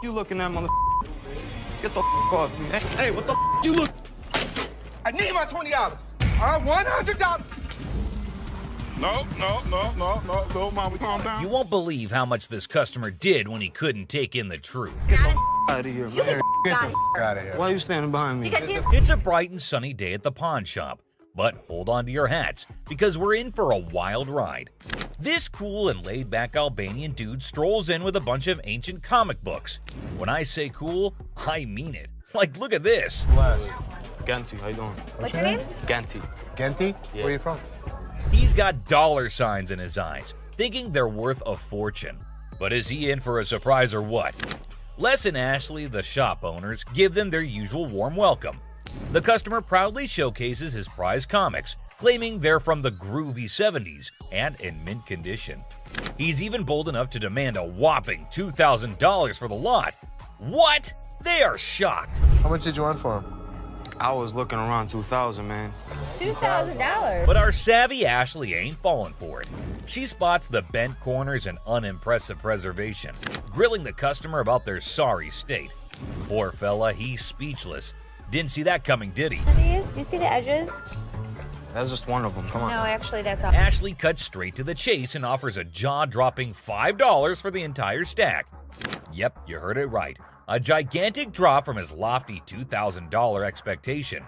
you looking at, mother? Get the off me. Hey, what the you look? I need my $20. $100. No, little mama, calm down. You won't believe how much this customer did when he couldn't take in the truth. Get the out of here, man. Get the out of here. Why are you standing behind me? It's a bright and sunny day at the pawn shop, but hold on to your hats because we're in for a wild ride. This cool and laid-back Albanian dude strolls in with a bunch of ancient comic books. When I say cool, I mean it. Like, look at this. Bless. Ganti, how you doing? What's your name? Ganti. Genty? Yeah. Where are you from? He's got dollar signs in his eyes, thinking they're worth a fortune. But is he in for a surprise or what? Les and Ashley, the shop owners, give them their usual warm welcome. The customer proudly showcases his prized comics, claiming they're from the groovy 70s and in mint condition. He's even bold enough to demand a whopping $2,000 for the lot. What? They are shocked. How much did you want for him? I was looking around 2,000, man. $2,000. But our savvy Ashley ain't falling for it. She spots the bent corners and unimpressive preservation, grilling the customer about their sorry state. Poor fella, he's speechless. Didn't see that coming, did he? Do you see the edges? That's just one of them. Come on. No, actually, that's all. Ashley cuts straight to the chase and offers a jaw-dropping $5 for the entire stack. Yep, you heard it right. A gigantic drop from his lofty $2,000 expectation.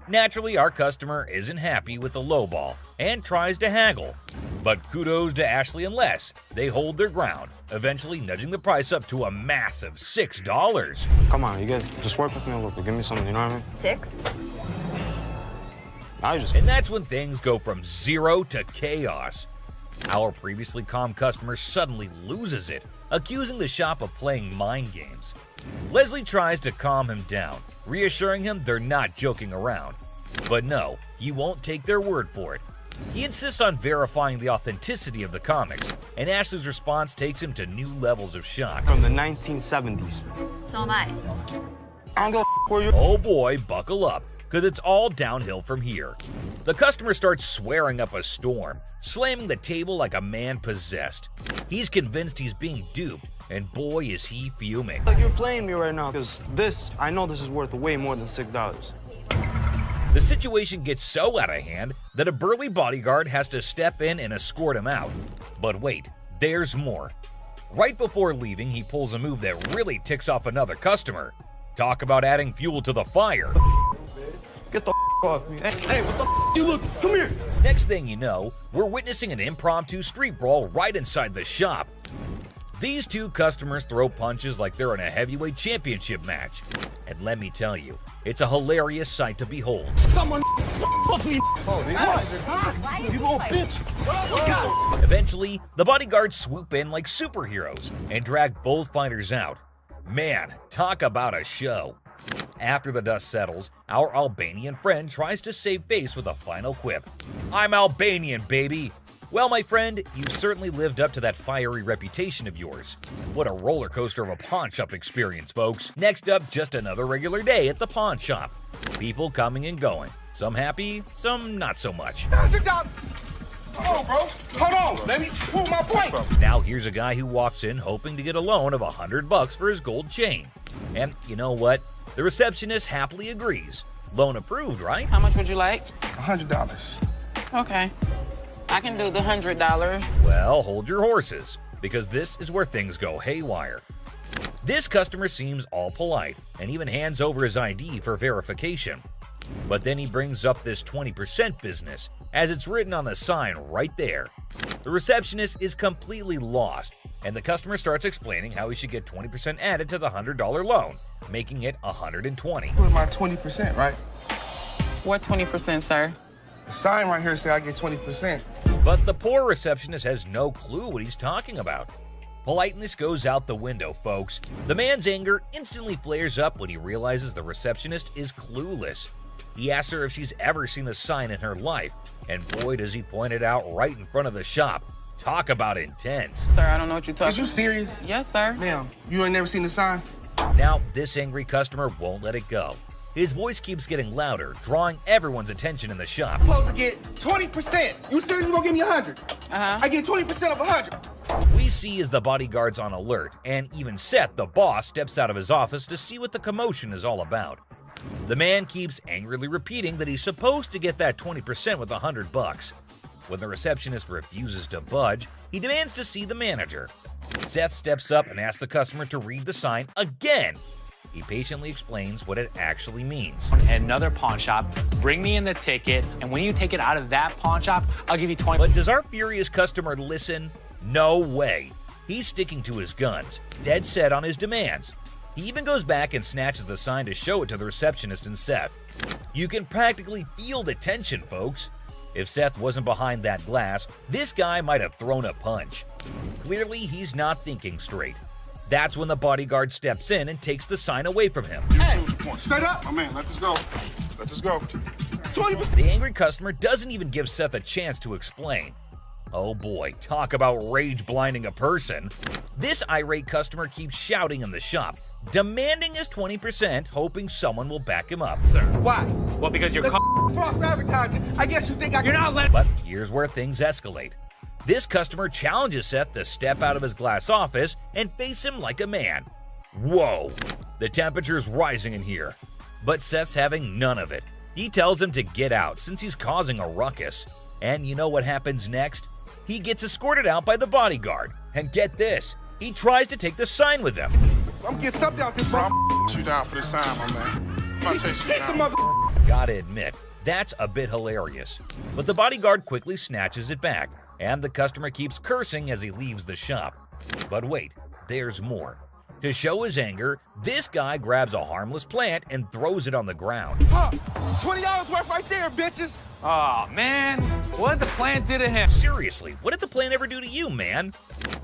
Naturally, our customer isn't happy with the lowball and tries to haggle. But kudos to Ashley and Les. They hold their ground, eventually nudging the price up to a massive $6. Come on, you guys just work with me a little bit. Give me something, you know what I mean? 6? I just... And that's when things go from zero to chaos. Our previously calm customer suddenly loses it, accusing the shop of playing mind games. Leslie tries to calm him down, reassuring him they're not joking around. But no, he won't take their word for it. He insists on verifying the authenticity of the comics, and Ashley's response takes him to new levels of shock. From the 1970s. So am I. I don't give a where you... Oh boy, buckle up, because it's all downhill from here. The customer starts swearing up a storm, slamming the table like a man possessed. He's convinced he's being duped, and boy is he fuming. Like you're playing me right now, because this, I know this is worth way more than $6. The situation gets so out of hand that a burly bodyguard has to step in and escort him out. But wait, there's more. Right before leaving, he pulls a move that really ticks off another customer. Talk about adding fuel to the fire. Get the off me. Hey, what the you look? Come here. Next thing you know, we're witnessing an impromptu street brawl right inside the shop. These two customers throw punches like they're in a heavyweight championship match. And let me tell you, it's a hilarious sight to behold. Someone fuck me. You little bitch. Eventually, the bodyguards swoop in like superheroes and drag both fighters out. Man, talk about a show. After the dust settles, our Albanian friend tries to save face with a final quip. I'm Albanian, baby! Well, my friend, you certainly lived up to that fiery reputation of yours. What a roller coaster of a pawn shop experience, folks. Next up, just another regular day at the pawn shop. People coming and going. Some happy, some not so much. $100. Hold on, bro. Hold on. Let me prove my point. Now here's a guy who walks in hoping to get a loan of $100 for his gold chain. And you know what? The receptionist happily agrees. Loan approved, right? How much would you like? $100. Okay. I can do the $100. Well, hold your horses, because this is where things go haywire. This customer seems all polite and even hands over his ID for verification. But then he brings up this 20% business, as it's written on the sign right there. The receptionist is completely lost, and the customer starts explaining how he should get 20% added to the $100 loan, making it $120. Put my 20%, right? What 20%, sir? The sign right here say I get 20%. But the poor receptionist has no clue what he's talking about. Politeness goes out the window, folks. The man's anger instantly flares up when he realizes the receptionist is clueless. He asks her if she's ever seen the sign in her life, and boy does he point it out right in front of the shop. Talk about intense. Sir, I don't know what you're talking Is you serious? Yes, sir. Ma'am, you ain't never seen the sign? Now, this angry customer won't let it go. His voice keeps getting louder, drawing everyone's attention in the shop. I'm supposed to get 20%. You said you gonna give me 100. Uh-huh. I get 20% of 100. We We see as the bodyguard's on alert, and even Seth, the boss, steps out of his office to see what the commotion is all about. The man keeps angrily repeating that he's supposed to get that 20% with $100. When the receptionist refuses to budge, he demands to see the manager. Seth steps up and asks the customer to read the sign again. He patiently explains what it actually means. At another pawn shop, bring me in the ticket, and when you take it out of that pawn shop, I'll give you 20. But does our furious customer listen? No way. He's sticking to his guns, dead set on his demands. He even goes back and snatches the sign to show it to the receptionist and Seth. You can practically feel the tension, folks. If Seth wasn't behind that glass, this guy might have thrown a punch. Clearly, he's not thinking straight. That's when the bodyguard steps in and takes the sign away from him. Hey, straight up. My man, let this go. Let this go. 20%. The angry customer doesn't even give Seth a chance to explain. Oh boy, talk about rage blinding a person. This irate customer keeps shouting in the shop, demanding his 20%, hoping someone will back him up. Sir. Why? Well, because you're False advertising. I guess you think I can. You're not letting. But here's where things escalate. This customer challenges Seth to step out of his glass office and face him like a man. Whoa, the temperature's rising in here. But Seth's having none of it. He tells him to get out since he's causing a ruckus. And you know what happens next? He gets escorted out by the bodyguard. And get this, he tries to take the sign with him. I'm getting something out this, bro. I'm you down for this sign, my man. I'm gonna chase you Hit the down. mother. Gotta admit, that's a bit hilarious. But the bodyguard quickly snatches it back, and the customer keeps cursing as he leaves the shop. But wait, there's more. To show his anger, this guy grabs a harmless plant and throws it on the ground. Huh, $20 worth right there, bitches. Oh, man. What did the plant do to him? Seriously, what did the plant ever do to you, man?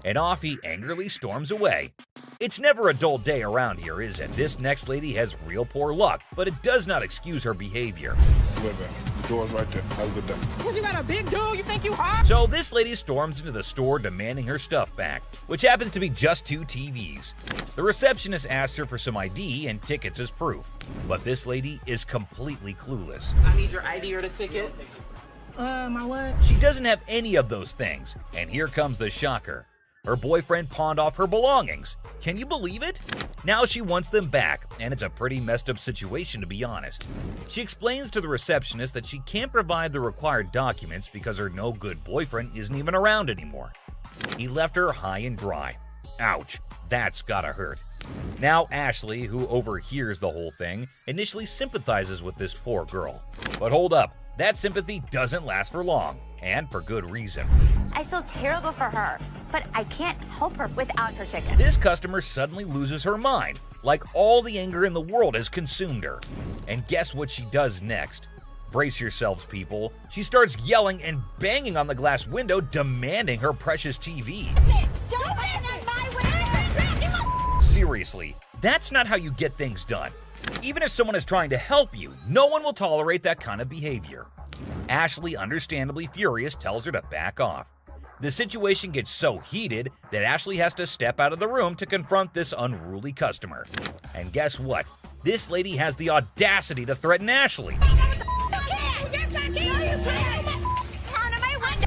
And off he angrily storms away. It's never a dull day around here, is it? This next lady has real poor luck, but it does not excuse her behavior. Wait, man. The door's right there. Have a good day. Cause you got a big dude, you think you hot? So this lady storms into the store demanding her stuff back, which happens to be just 2 TVs. The receptionist asks her for some ID and tickets as proof, but this lady is completely clueless. I need your ID or the tickets. My what? She doesn't have any of those things, and here comes the shocker. Her boyfriend pawned off her belongings. Can you believe it? Now she wants them back, and it's a pretty messed up situation to be honest. She explains to the receptionist that she can't provide the required documents because her no-good boyfriend isn't even around anymore. He left her high and dry. Ouch, that's gotta hurt. Now Ashley, who overhears the whole thing, initially sympathizes with this poor girl. But hold up, that sympathy doesn't last for long, and for good reason. I feel terrible for her, but I can't help her without her ticket. This customer suddenly loses her mind, like all the anger in the world has consumed her. And guess what she does next? Brace yourselves, people. She starts yelling and banging on the glass window, demanding her precious TV. Don't bang on my window! Seriously, that's not how you get things done. Even if someone is trying to help you, no one will tolerate that kind of behavior. Ashley, understandably furious, tells her to back off. The situation gets so heated that Ashley has to step out of the room to confront this unruly customer. And guess what? This lady has the audacity to threaten Ashley.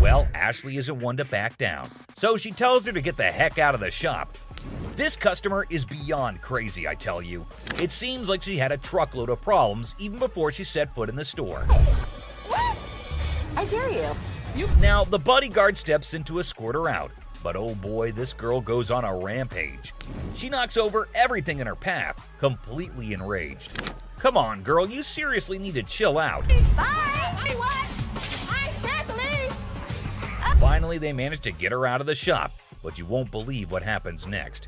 Well, Ashley isn't one to back down, so she tells her to get the heck out of the shop. This customer is beyond crazy, I tell you. It seems like she had a truckload of problems even before she set foot in the store. What? I dare you. Now, the bodyguard steps in to escort her out, but oh boy, this girl goes on a rampage. She knocks over everything in her path, completely enraged. Come on, girl, you seriously need to chill out. Bye! Finally, they manage to get her out of the shop, but you won't believe what happens next.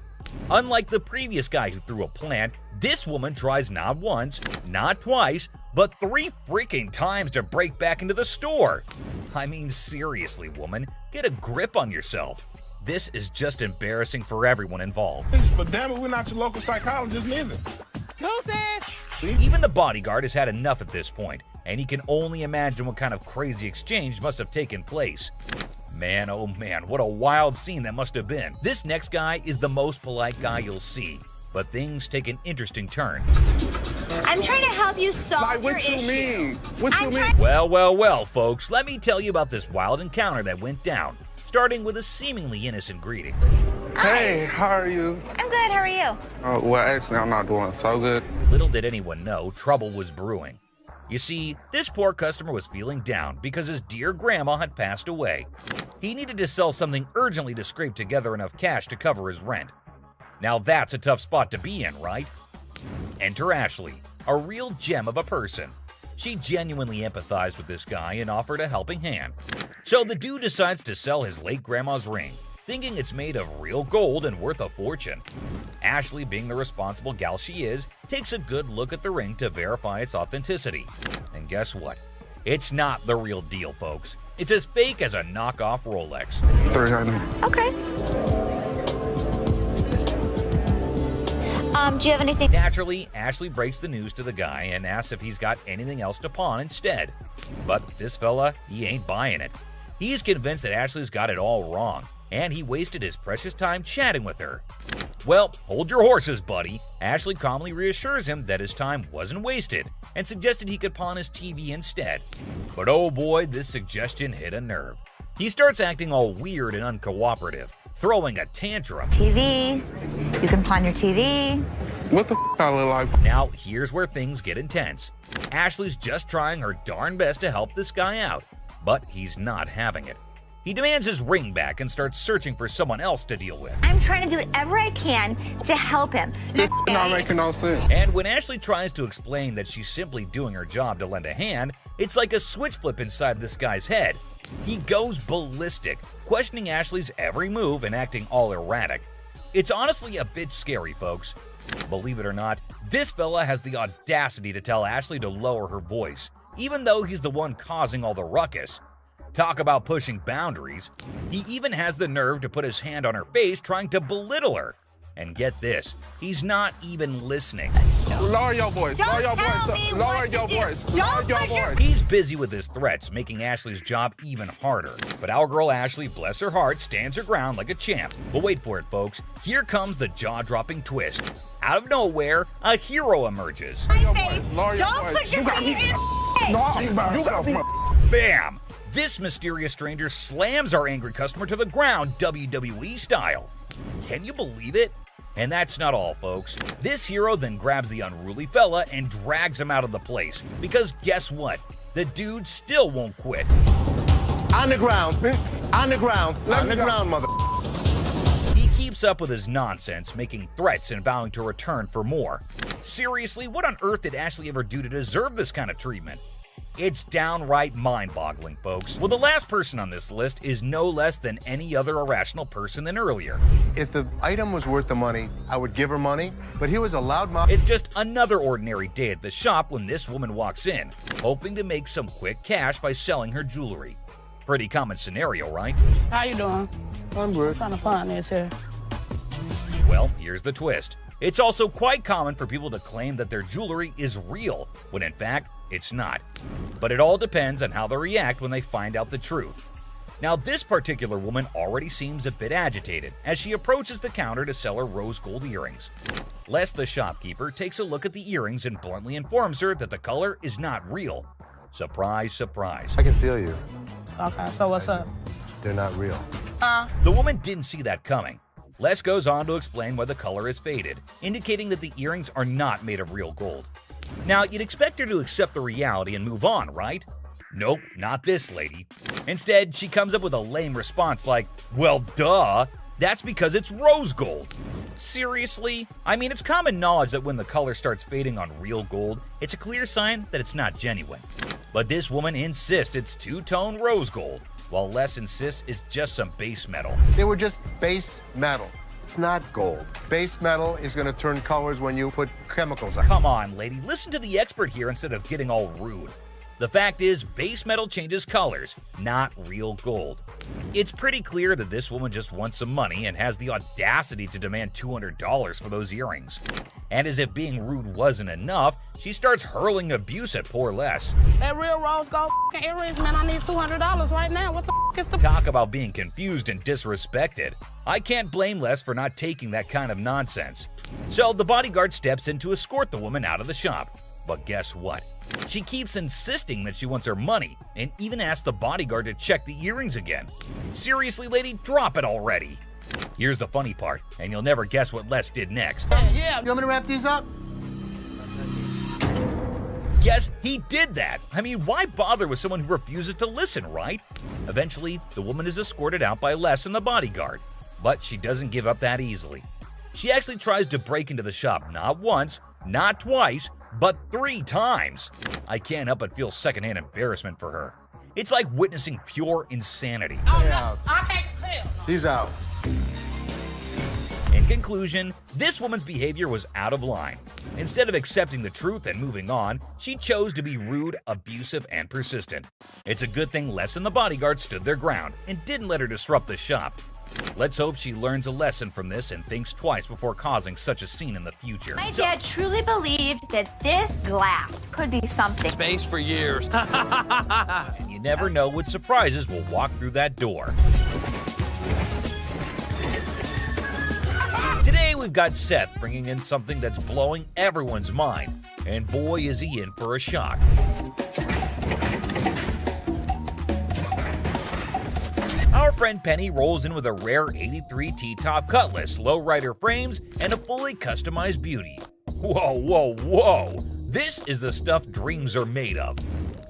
Unlike the previous guy who threw a plant, this woman tries not once, not twice, but 3 freaking times to break back into the store. I mean, seriously, woman, get a grip on yourself. This is just embarrassing for everyone involved. But damn it, we're not your local psychologist neither. Even the bodyguard has had enough at this point, and he can only imagine what kind of crazy exchange must have taken place. Man, oh man, what a wild scene that must have been. This next guy is the most polite guy you'll see, but things take an interesting turn. I'm trying to help you solve your issue. What you mean? Well, folks, let me tell you about this wild encounter that went down. starting with a seemingly innocent greeting. Hey, how are you? I'm good. How are you? Well, actually, I'm not doing so good. Little did anyone know trouble was brewing. You see, this poor customer was feeling down because his dear grandma had passed away. He needed to sell something urgently to scrape together enough cash to cover his rent. Now that's a tough spot to be in, right? Enter Ashley, a real gem of a person. She genuinely empathized with this guy and offered a helping hand. So the dude decides to sell his late grandma's ring, thinking it's made of real gold and worth a fortune. Ashley, being the responsible gal she is, takes a good look at the ring to verify its authenticity. And guess what? It's not the real deal, folks. It's as fake as a knockoff Rolex. 300. Okay. Do you have anything? Naturally, Ashley breaks the news to the guy and asks if he's got anything else to pawn instead. But this fella, he ain't buying it. He's convinced that Ashley's got it all wrong, and he wasted his precious time chatting with her. Well, hold your horses, buddy. Ashley calmly reassures him that his time wasn't wasted and suggested he could pawn his TV instead. But oh boy, this suggestion hit a nerve. He starts acting all weird and uncooperative, throwing a tantrum. TV. You can pawn your TV. What the I look like? Now, here's where things get intense. Ashley's just trying her darn best to help this guy out, but he's not having it. He demands his ring back and starts searching for someone else to deal with. I'm trying to do whatever I can to help him. This not making no sense. And when Ashley tries to explain that she's simply doing her job to lend a hand, it's like a switch flip inside this guy's head. He goes ballistic, questioning Ashley's every move and acting all erratic. It's honestly a bit scary, folks. Believe it or not, this fella has the audacity to tell Ashley to lower her voice, even though he's the one causing all the ruckus. Talk about pushing boundaries. He even has the nerve to put his hand on her face trying to belittle her. And get this, he's not even listening. Lower your voice. Don't Lower your tell voice. me Lower what your to do. voice. Don't Lower your push your- voice. He's busy with his threats, making Ashley's job even harder. But our girl Ashley, bless her heart, stands her ground like a champ. But wait for it, folks. Here comes the jaw-dropping twist. Out of nowhere, a hero emerges. Your Face. voice. Lower your Don't voice. put your You got finger me. in No, you got me. Bam! This mysterious stranger slams our angry customer to the ground, WWE style. Can you believe it? And that's not all, folks. This hero then grabs the unruly fella and drags him out of the place. Because guess what? The dude still won't quit. On the ground. On the ground. On the ground, mother. He keeps up with his nonsense, making threats and vowing to return for more. Seriously, what on earth did Ashley ever do to deserve this kind of treatment? It's downright mind-boggling, folks. Well, the last person on this list is no less than any other irrational person than earlier. If the item was worth the money, I would give her money, but he was a loudmouth. It's just another ordinary day at the shop when this woman walks in, hoping to make some quick cash by selling her jewelry. Pretty common scenario, right? How you doing? I'm good. Trying to find this here. Well, here's the twist. It's also quite common for people to claim that their jewelry is real, when in fact, it's not. But it all depends on how they react when they find out the truth. Now, this particular woman already seems a bit agitated as she approaches the counter to sell her rose gold earrings. Les, the shopkeeper, takes a look at the earrings and bluntly informs her that the color is not real. Surprise, surprise. I can feel you. Okay, so what's up? They're not real. The woman didn't see that coming. Les goes on to explain why the color is faded, indicating that the earrings are not made of real gold. Now, you'd expect her to accept the reality and move on, right? Nope, not this lady. Instead, she comes up with a lame response like, well, duh, that's because it's rose gold. Seriously? I mean, it's common knowledge that when the color starts fading on real gold, it's a clear sign that it's not genuine. But this woman insists it's two-tone rose gold, while Les insists it's just some base metal. They were just base metal. It's not gold. Base metal is going to turn colors when you put chemicals on it. Come on, lady, listen to the expert here instead of getting all rude. The fact is, base metal changes colors, not real gold. It's pretty clear that this woman just wants some money and has the audacity to demand $200 for those earrings. And as if being rude wasn't enough, she starts hurling abuse at poor Les. That real rose gold earrings, man, I need $200 right now. What the is the... Talk about being confused and disrespected. I can't blame Les for not taking that kind of nonsense. So the bodyguard steps in to escort the woman out of the shop. But guess what? She keeps insisting that she wants her money and even asks the bodyguard to check the earrings again. Seriously, lady, drop it already. Here's the funny part, and you'll never guess what Les did next. Yeah. You want me to wrap these up? Yes, he did that. I mean, why bother with someone who refuses to listen, right? Eventually, the woman is escorted out by Les and the bodyguard. But she doesn't give up that easily. She actually tries to break into the shop not once, not twice, but 3 times. I can't help but feel secondhand embarrassment for her. It's like witnessing pure insanity. Oh, Get no. out. I can't tell. He's out. In conclusion, this woman's behavior was out of line. Instead of accepting the truth and moving on, she chose to be rude, abusive, and persistent. It's a good thing Les and the bodyguard stood their ground and didn't let her disrupt the shop. Let's hope she learns a lesson from this and thinks twice before causing such a scene in the future. My dad truly believed that this glass could be something. Space for years. And you never know what surprises will walk through that door. Today we've got Seth bringing in something that's blowing everyone's mind, and boy is he in for a shock. Our friend Penny rolls in with a rare 83 T-top cutlass, lowrider frames, and a fully customized beauty. Whoa, whoa, whoa! This is the stuff dreams are made of.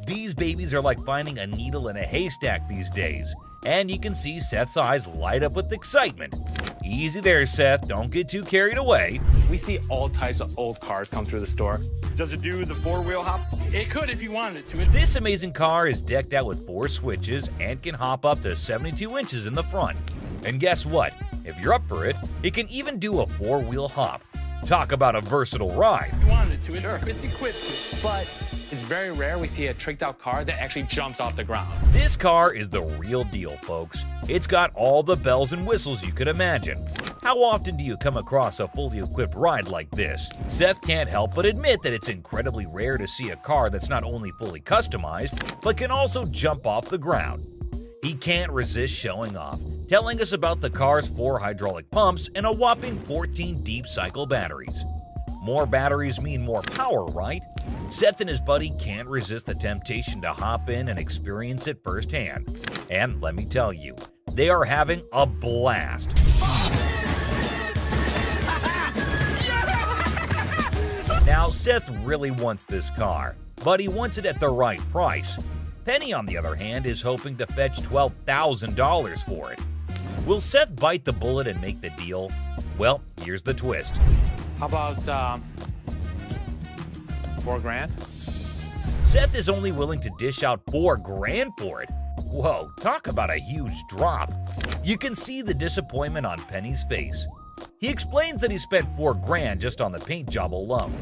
These babies are like finding a needle in a haystack these days, and you can see Seth's eyes light up with excitement. Easy there, Seth, don't get too carried away. We see all types of old cars come through the store. Does it do the 4-wheel hop? It could if you wanted it to. This amazing car is decked out with 4 switches and can hop up to 72 inches in the front. And guess what? If you're up for it, it can even do a 4-wheel hop. Talk about a versatile ride. If you wanted it to. It's equipped to. But it's very rare we see a tricked out car that actually jumps off the ground. This car is the real deal, folks. It's got all the bells and whistles you could imagine. How often do you come across a fully equipped ride like this? Seth can't help but admit that it's incredibly rare to see a car that's not only fully customized, but can also jump off the ground. He can't resist showing off, telling us about the car's 4 hydraulic pumps and a whopping 14 deep cycle batteries. More batteries mean more power, right? Seth and his buddy can't resist the temptation to hop in and experience it firsthand. And let me tell you, they are having a blast. Now, Seth really wants this car, but he wants it at the right price. Penny, on the other hand, is hoping to fetch $12,000 for it. Will Seth bite the bullet and make the deal? Well, here's the twist. How about $4,000? Seth is only willing to dish out $4,000 for it. Whoa, talk about a huge drop. You can see the disappointment on Penny's face. He explains that he spent $4,000 just on the paint job alone.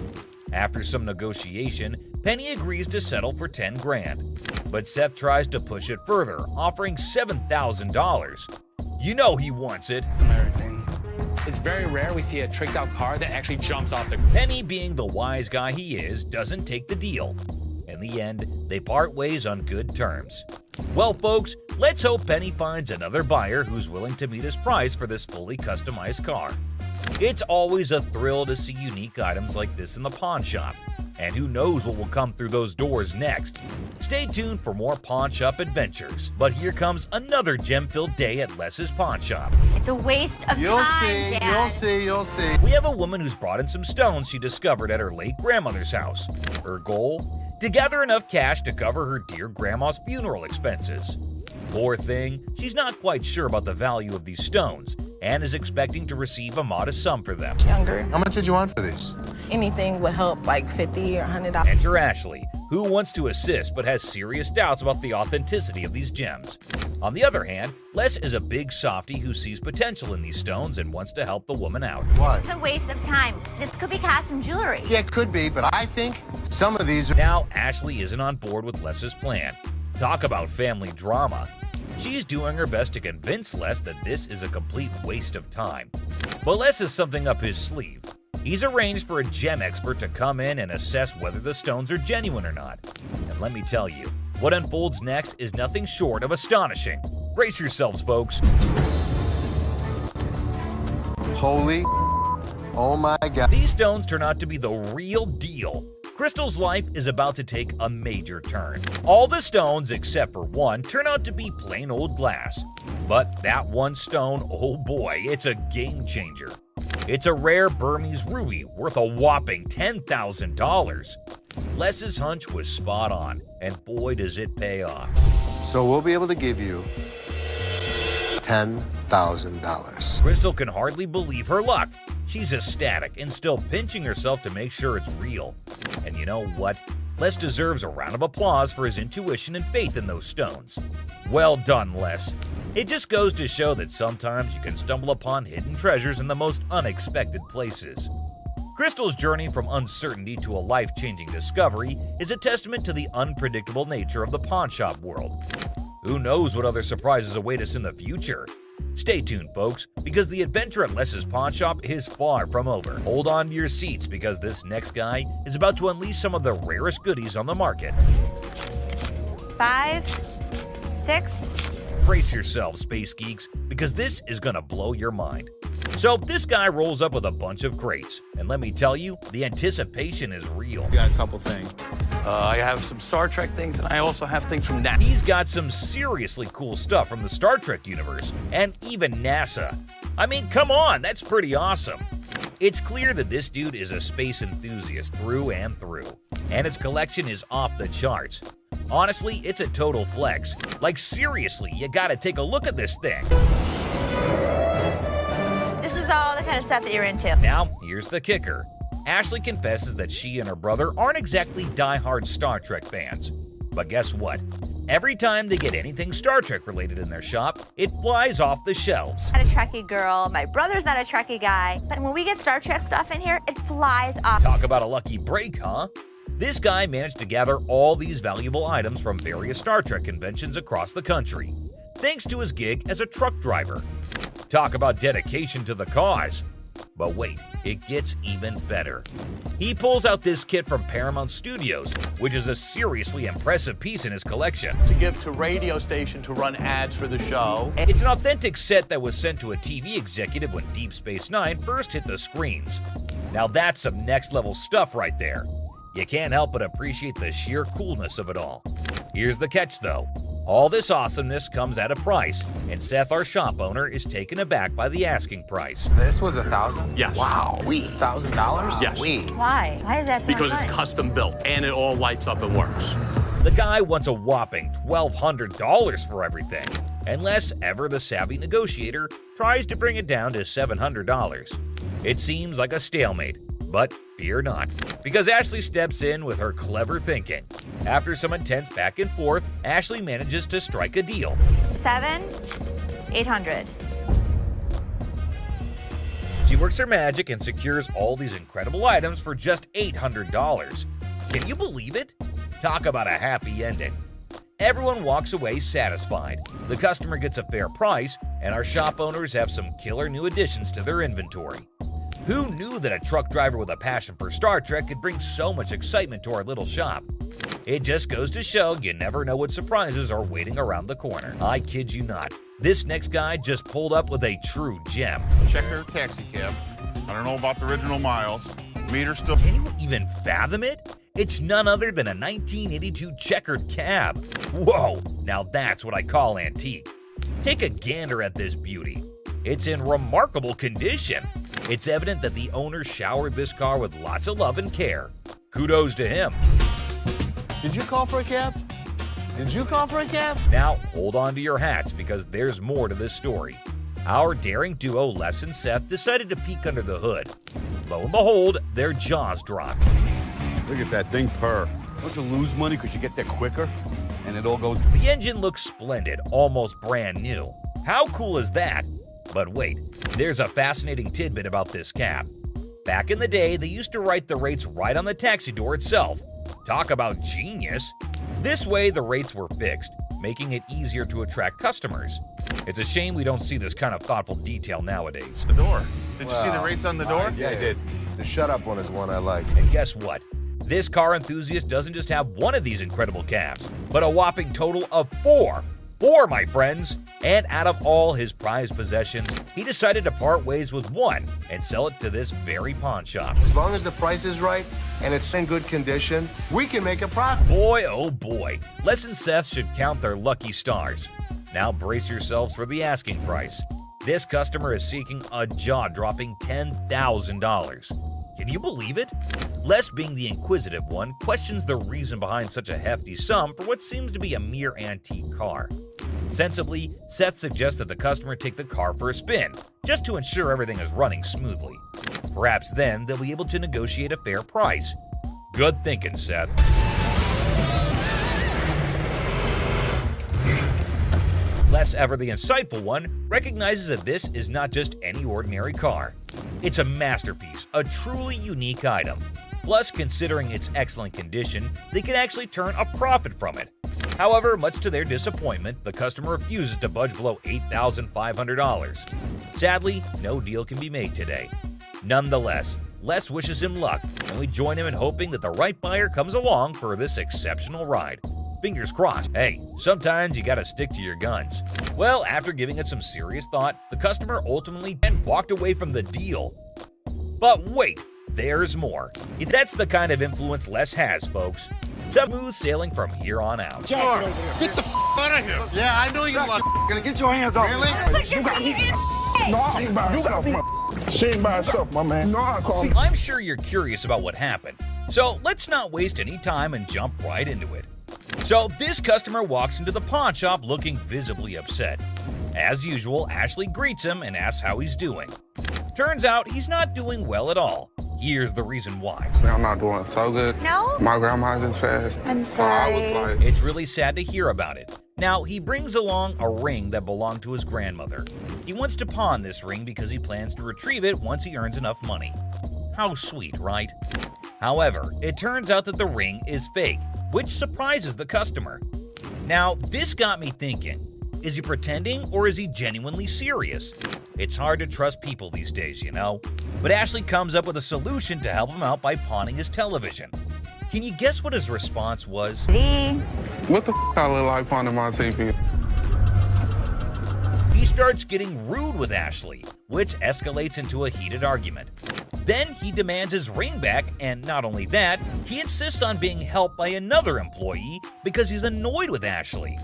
After some negotiation, Penny agrees to settle for $10,000. But Seth tries to push it further, offering $7,000. You know he wants it. It's very rare we see a tricked out car that actually jumps off the ground. Penny, being the wise guy he is, doesn't take the deal. In the end, they part ways on good terms. Well, folks, let's hope Penny finds another buyer who's willing to meet his price for this fully customized car. It's always a thrill to see unique items like this in the pawn shop. And who knows what will come through those doors next. Stay tuned for more pawn shop adventures. But here comes another gem-filled day at Les's pawn shop. It's a waste of You'll time, see, Dad. you'll see, you'll see. We have a woman who's brought in some stones she discovered at her late grandmother's house. Her goal? To gather enough cash to cover her dear grandma's funeral expenses. Poor thing, she's not quite sure about the value of these stones and is expecting to receive a modest sum for them. Younger. How much did you want for these? Anything would help, like $50 or $100. Enter Ashley, who wants to assist but has serious doubts about the authenticity of these gems. On the other hand, Les is a big softie who sees potential in these stones and wants to help the woman out. What? It's a waste of time. This could be costume jewelry. Yeah, it could be, but I think some of these are... Now, Ashley isn't on board with Les's plan. Talk about family drama. She's doing her best to convince Les that this is a complete waste of time. But Les has something up his sleeve. He's arranged for a gem expert to come in and assess whether the stones are genuine or not. And let me tell you, what unfolds next is nothing short of astonishing. Brace yourselves, folks. Holy... Oh my God. These stones turn out to be the real deal. Crystal's life is about to take a major turn. All the stones, except for one, turn out to be plain old glass. But that one stone, oh boy, it's a game changer. It's a rare Burmese ruby worth a whopping $10,000. Les's hunch was spot on, and boy does it pay off. So we'll be able to give you $10,000. Crystal can hardly believe her luck. She's ecstatic and still pinching herself to make sure it's real. And you know what? Les deserves a round of applause for his intuition and faith in those stones. Well done, Les. It just goes to show that sometimes you can stumble upon hidden treasures in the most unexpected places. Crystal's journey from uncertainty to a life-changing discovery is a testament to the unpredictable nature of the pawnshop world. Who knows what other surprises await us in the future? Stay tuned, folks, because the adventure at Les's pawnshop is far from over. Hold on to your seats because this next guy is about to unleash some of the rarest goodies on the market. 5, 6. Brace yourselves, space geeks, because this is gonna blow your mind. So this guy rolls up with a bunch of crates, and let me tell you, the anticipation is real. Got a couple things. I have some Star Trek things, and I also have things from NASA. He's got some seriously cool stuff from the Star Trek universe, and even NASA. I mean, come on, that's pretty awesome. It's clear that this dude is a space enthusiast through and through, and his collection is off the charts. Honestly, it's a total flex. Like seriously, you gotta take a look at this thing. This is all the kind of stuff that you're into. Now, here's the kicker. Ashley confesses that she and her brother aren't exactly die-hard Star Trek fans. But guess what? Every time they get anything Star Trek related in their shop, it flies off the shelves. I'm not a Trekkie girl, my brother's not a Trekkie guy, but when we get Star Trek stuff in here, it flies off. Talk about a lucky break, huh? This guy managed to gather all these valuable items from various Star Trek conventions across the country, thanks to his gig as a truck driver. Talk about dedication to the cause. But wait, it gets even better. He pulls out this kit from Paramount Studios, which is a seriously impressive piece in his collection. To give to radio station to run ads for the show. And it's an authentic set that was sent to a TV executive when Deep Space Nine first hit the screens. Now that's some next level stuff right there. You can't help but appreciate the sheer coolness of it all. Here's the catch though. All this awesomeness comes at a price, and Seth, our shop owner, is taken aback by the asking price. This was $1,000? Yes. Wow. $1,000? Yes. Why? Why is that so Because much it's money? custom built, and it all lights up and works. The guy wants a whopping $1,200 for everything, unless ever the savvy negotiator tries to bring it down to $700. It seems like a stalemate, but fear not, because Ashley steps in with her clever thinking. After some intense back and forth, Ashley manages to strike a deal. 7, 800. She works her magic and secures all these incredible items for just $800. Can you believe it? Talk about a happy ending. Everyone walks away satisfied. The customer gets a fair price, and our shop owners have some killer new additions to their inventory. Who knew that a truck driver with a passion for Star Trek could bring so much excitement to our little shop? It just goes to show you never know what surprises are waiting around the corner. I kid you not. This next guy just pulled up with a true gem. Checker taxi cab. I don't know about the original miles. Meter still. Can you even fathom it? It's none other than a 1982 checkered cab. Whoa, now that's what I call antique. Take a gander at this beauty. It's in remarkable condition. It's evident that the owner showered this car with lots of love and care. Kudos to him. Did you call for a cab? Did you call for a cab? Now, hold on to your hats because there's more to this story. Our daring duo, Les and Seth, decided to peek under the hood. Lo and behold, their jaws dropped. Look at that thing purr. Don't you lose money because you get there quicker? And it all goes... The engine looks splendid, almost brand new. How cool is that? But wait, there's a fascinating tidbit about this cab. Back in the day, they used to write the rates right on the taxi door itself. Talk about genius. This way, the rates were fixed, making it easier to attract customers. It's a shame we don't see this kind of thoughtful detail nowadays. The door. Did you see the rates on the door? Yeah, I did. The shut up one is one I like. And guess what? This car enthusiast doesn't just have one of these incredible cabs, but a whopping total of 4. 4, my friends! And out of all his prized possessions, he decided to part ways with one and sell it to this very pawn shop. As long as the price is right and it's in good condition, we can make a profit. Boy, oh boy, Les and Seth should count their lucky stars. Now brace yourselves for the asking price. This customer is seeking a jaw-dropping $10,000. Can you believe it? Les, being the inquisitive one, questions the reason behind such a hefty sum for what seems to be a mere antique car. Sensibly, Seth suggests that the customer take the car for a spin, just to ensure everything is running smoothly. Perhaps then they'll be able to negotiate a fair price. Good thinking, Seth. Les, ever the insightful one, recognizes that this is not just any ordinary car. It's a masterpiece, a truly unique item. Plus, considering its excellent condition, they can actually turn a profit from it. However, much to their disappointment, the customer refuses to budge below $8,500. Sadly, no deal can be made today. Nonetheless, Les wishes him luck, and we join him in hoping that the right buyer comes along for this exceptional ride. Fingers crossed. Hey, sometimes you gotta stick to your guns. Well, after giving it some serious thought, the customer ultimately walked away from the deal. But wait, there's more. That's the kind of influence Les has, folks. Smooth sailing from here on out. Jack, get the out of here. Yeah, I know you like gonna get your hands off. Really? You got me. No, she ain't by herself, man. She ain't by herself, my man. No, I call me. I'm sure you're curious about what happened. So let's not waste any time and jump right into it. So this customer walks into the pawn shop looking visibly upset. As usual, Ashley greets him and asks how he's doing. Turns out he's not doing well at all. Here's the reason why. I'm not doing so good. No? My grandma just passed. I'm sorry. I was like, It's really sad to hear about it. Now, he brings along a ring that belonged to his grandmother. He wants to pawn this ring because he plans to retrieve it once he earns enough money. How sweet, right? However, it turns out that the ring is fake, which surprises the customer. Now, this got me thinking. Is he pretending or is he genuinely serious? It's hard to trust people these days, you know? But Ashley comes up with a solution to help him out by pawning his television. Can you guess what his response was? what the I look like on my TV? He starts getting rude with Ashley, which escalates into a heated argument. Then he demands his ring back, and not only that, he insists on being helped by another employee because he's annoyed with Ashley.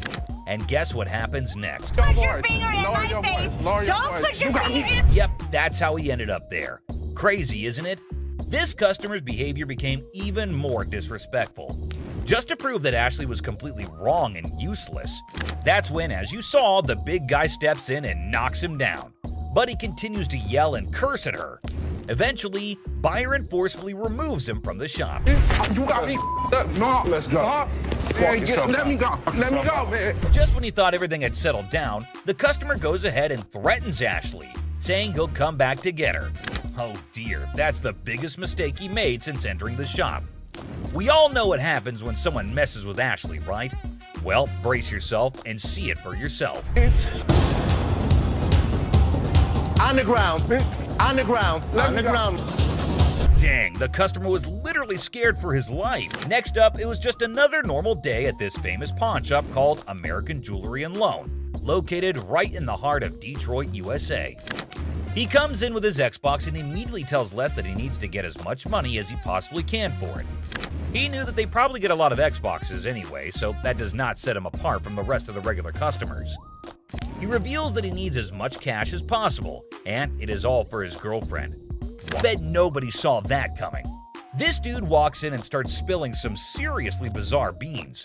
And guess what happens next? Put your finger in my face. Don't put your finger in. Yep, that's how he ended up there. Crazy, isn't it? This customer's behavior became even more disrespectful. Just to prove that Ashley was completely wrong and useless, that's when, as you saw, the big guy steps in and knocks him down. But he continues to yell and curse at her. Eventually, Byron forcefully removes him from the shop. You got me up. No, let's go. Man, let me go. Let me go, man. Just when he thought everything had settled down, the customer goes ahead and threatens Ashley, saying he'll come back to get her. Oh dear, that's the biggest mistake he made since entering the shop. We all know what happens when someone messes with Ashley, right? Well, brace yourself and see it for yourself. On the ground. On the ground. On the ground. Dang, the customer was literally scared for his life. Next up, it was just another normal day at this famous pawn shop called American Jewelry and Loan, located right in the heart of Detroit, USA. He comes in with his Xbox and immediately tells Les that he needs to get as much money as he possibly can for it. He knew that they probably get a lot of Xboxes anyway, so that does not set him apart from the rest of the regular customers. He reveals that he needs as much cash as possible, and it is all for his girlfriend. I bet nobody saw that coming. This dude walks in and starts spilling some seriously bizarre beans.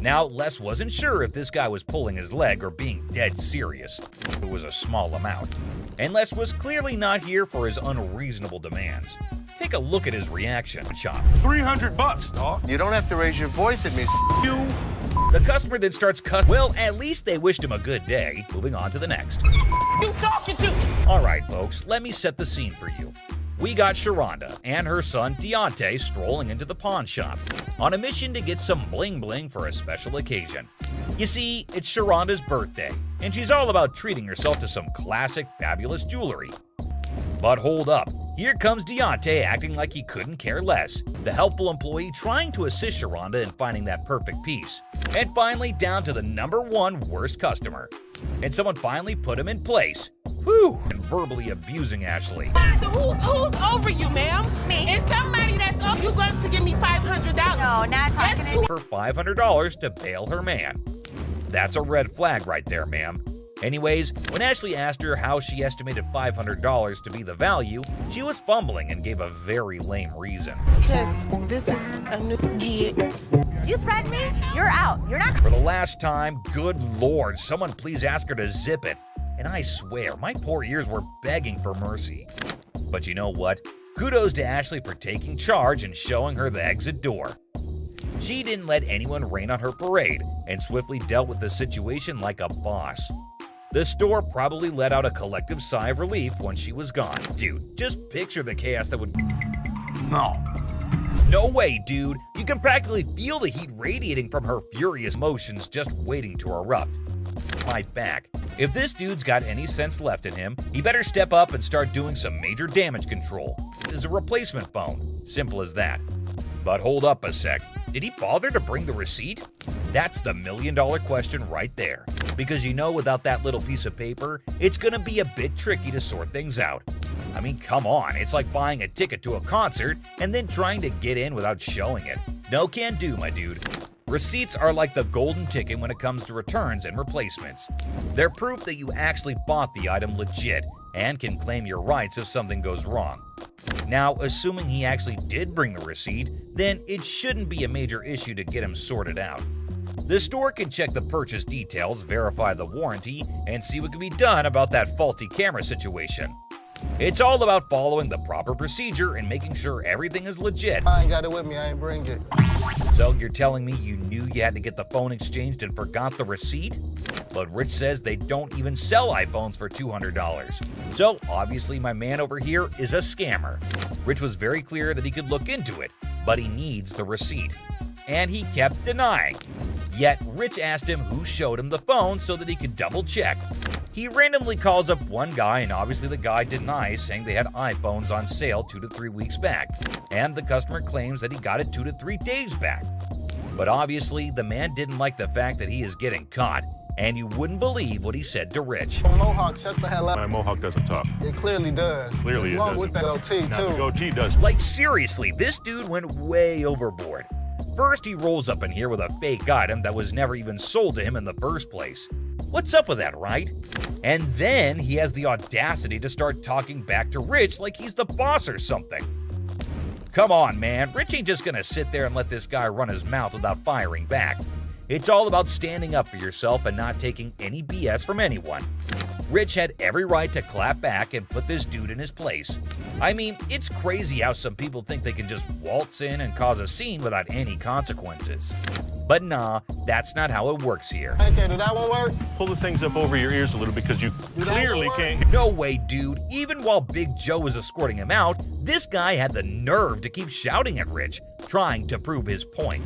Now, Les wasn't sure if this guy was pulling his leg or being dead serious. It was a small amount. And Les was clearly not here for his unreasonable demands. Take a look at his reaction, Chop. $300, dog. You don't have to raise your voice at me. You. The customer then starts Well, at least they wished him a good day. Moving on to the next. You talking to? Alright, folks, let me set the scene for you. We got Sharonda and her son Deontay strolling into the pawn shop on a mission to get some bling bling for a special occasion. You see, it's Sharonda's birthday, and she's all about treating herself to some classic, fabulous jewelry. But hold up, here comes Deontay acting like he couldn't care less, the helpful employee trying to assist Sharonda in finding that perfect piece. And finally, down to the #1 worst customer. and someone finally put him in place. Whew, and verbally abusing Ashley. Who's over you, ma'am? Me. It's somebody that's over you going to give me $500. No, not talking to me. For $500 to bail her man. That's a red flag right there, ma'am. Anyways, when Ashley asked her how she estimated $500 to be the value, she was fumbling and gave a very lame reason. Because this is a new gig. You threaten me, you're out. You're not. For the last time, good lord, someone please ask her to zip it. And I swear, my poor ears were begging for mercy. But you know what? Kudos to Ashley for taking charge and showing her the exit door. She didn't let anyone rain on her parade and swiftly dealt with the situation like a boss. The store probably let out a collective sigh of relief when she was gone. Dude, just picture the chaos that would... No way, dude. You can practically feel the heat radiating from her furious motions just waiting to erupt. Fight back. If this dude's got any sense left in him, he better step up and start doing some major damage control. This is a replacement phone. Simple as that. But hold up a sec. Did he bother to bring the receipt? That's the million-dollar question right there. Because you know, without that little piece of paper, it's gonna be a bit tricky to sort things out. I mean, come on, it's like buying a ticket to a concert and then trying to get in without showing it. No can do, my dude. Receipts are like the golden ticket when it comes to returns and replacements. They're proof that you actually bought the item legit and can claim your rights if something goes wrong. Now, assuming he actually did bring the receipt, then it shouldn't be a major issue to get him sorted out. The store can check the purchase details, verify the warranty, and see what can be done about that faulty camera situation. It's all about following the proper procedure and making sure everything is legit. I ain't got it with me, I ain't bring it. So you're telling me you knew you had to get the phone exchanged and forgot the receipt? But Rich says they don't even sell iPhones for $200. So obviously my man over here is a scammer. Rich was very clear that he could look into it, but he needs the receipt. And he kept denying. Yet Rich asked him who showed him the phone so that he could double check. He randomly calls up one guy, and obviously the guy denies, saying they had iPhones on sale 2 to 3 weeks back, and the customer claims that he got it 2 to 3 days back. But obviously the man didn't like the fact that he is getting caught, and you wouldn't believe what he said to Rich. Mohawk, shut the hell up. My mohawk doesn't talk. It clearly does. Clearly it Along doesn't. with that goatee, Now, too. the goatee does. Like seriously, this dude went way overboard. First, he rolls up in here with a fake item that was never even sold to him in the first place. What's up with that, right? And then he has the audacity to start talking back to Rich like he's the boss or something. Come on, man. Rich ain't just gonna sit there and let this guy run his mouth without firing back. It's all about standing up for yourself and not taking any BS from anyone. Rich had every right to clap back and put this dude in his place. I mean, it's crazy how some people think they can just waltz in and cause a scene without any consequences. But nah, that's not how it works here. Okay, did that one work? Pull the things up over your ears a little because you clearly can't. No way, dude. Even while Big Joe was escorting him out, this guy had the nerve to keep shouting at Rich, trying to prove his point.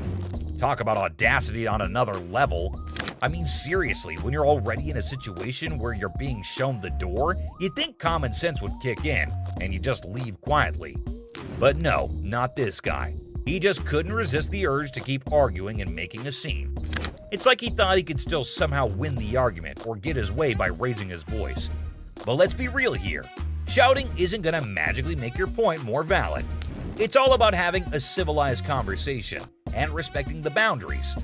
Talk about audacity on another level. I mean, seriously, when you're already in a situation where you're being shown the door, you'd think common sense would kick in, and you just leave quietly. But no, not this guy. He just couldn't resist the urge to keep arguing and making a scene. It's like he thought he could still somehow win the argument or get his way by raising his voice. But let's be real here. Shouting isn't gonna magically make your point more valid. It's all about having a civilized conversation and respecting the boundaries.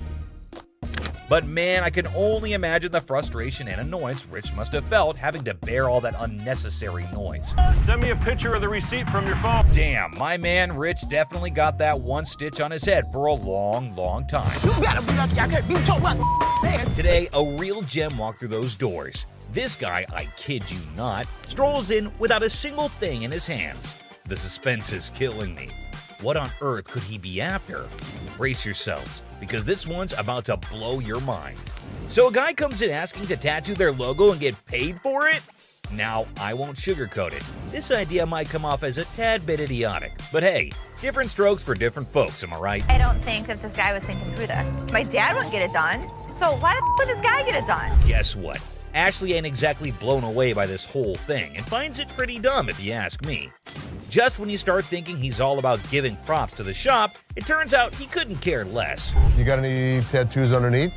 But man, I can only imagine the frustration and annoyance Rich must have felt having to bear all that unnecessary noise. Send me a picture of the receipt from your phone. Damn, my man Rich definitely got that one stitch on his head for a long, long time. You gotta be lucky I can't beat your man. Today, a real gem walked through those doors. This guy, I kid you not, strolls in without a single thing in his hands. The suspense is killing me. What on earth could he be after? Brace yourselves, because this one's about to blow your mind. So a guy comes in asking to tattoo their logo and get paid for it? Now, I won't sugarcoat it. This idea might come off as a tad bit idiotic, but hey, different strokes for different folks, am I right? I don't think that this guy was thinking through this. My dad wouldn't get it done, so why the would this guy get it done? Guess what? Ashley ain't exactly blown away by this whole thing and finds it pretty dumb if you ask me. Just when you start thinking he's all about giving props to the shop, it turns out he couldn't care less. You got any tattoos underneath?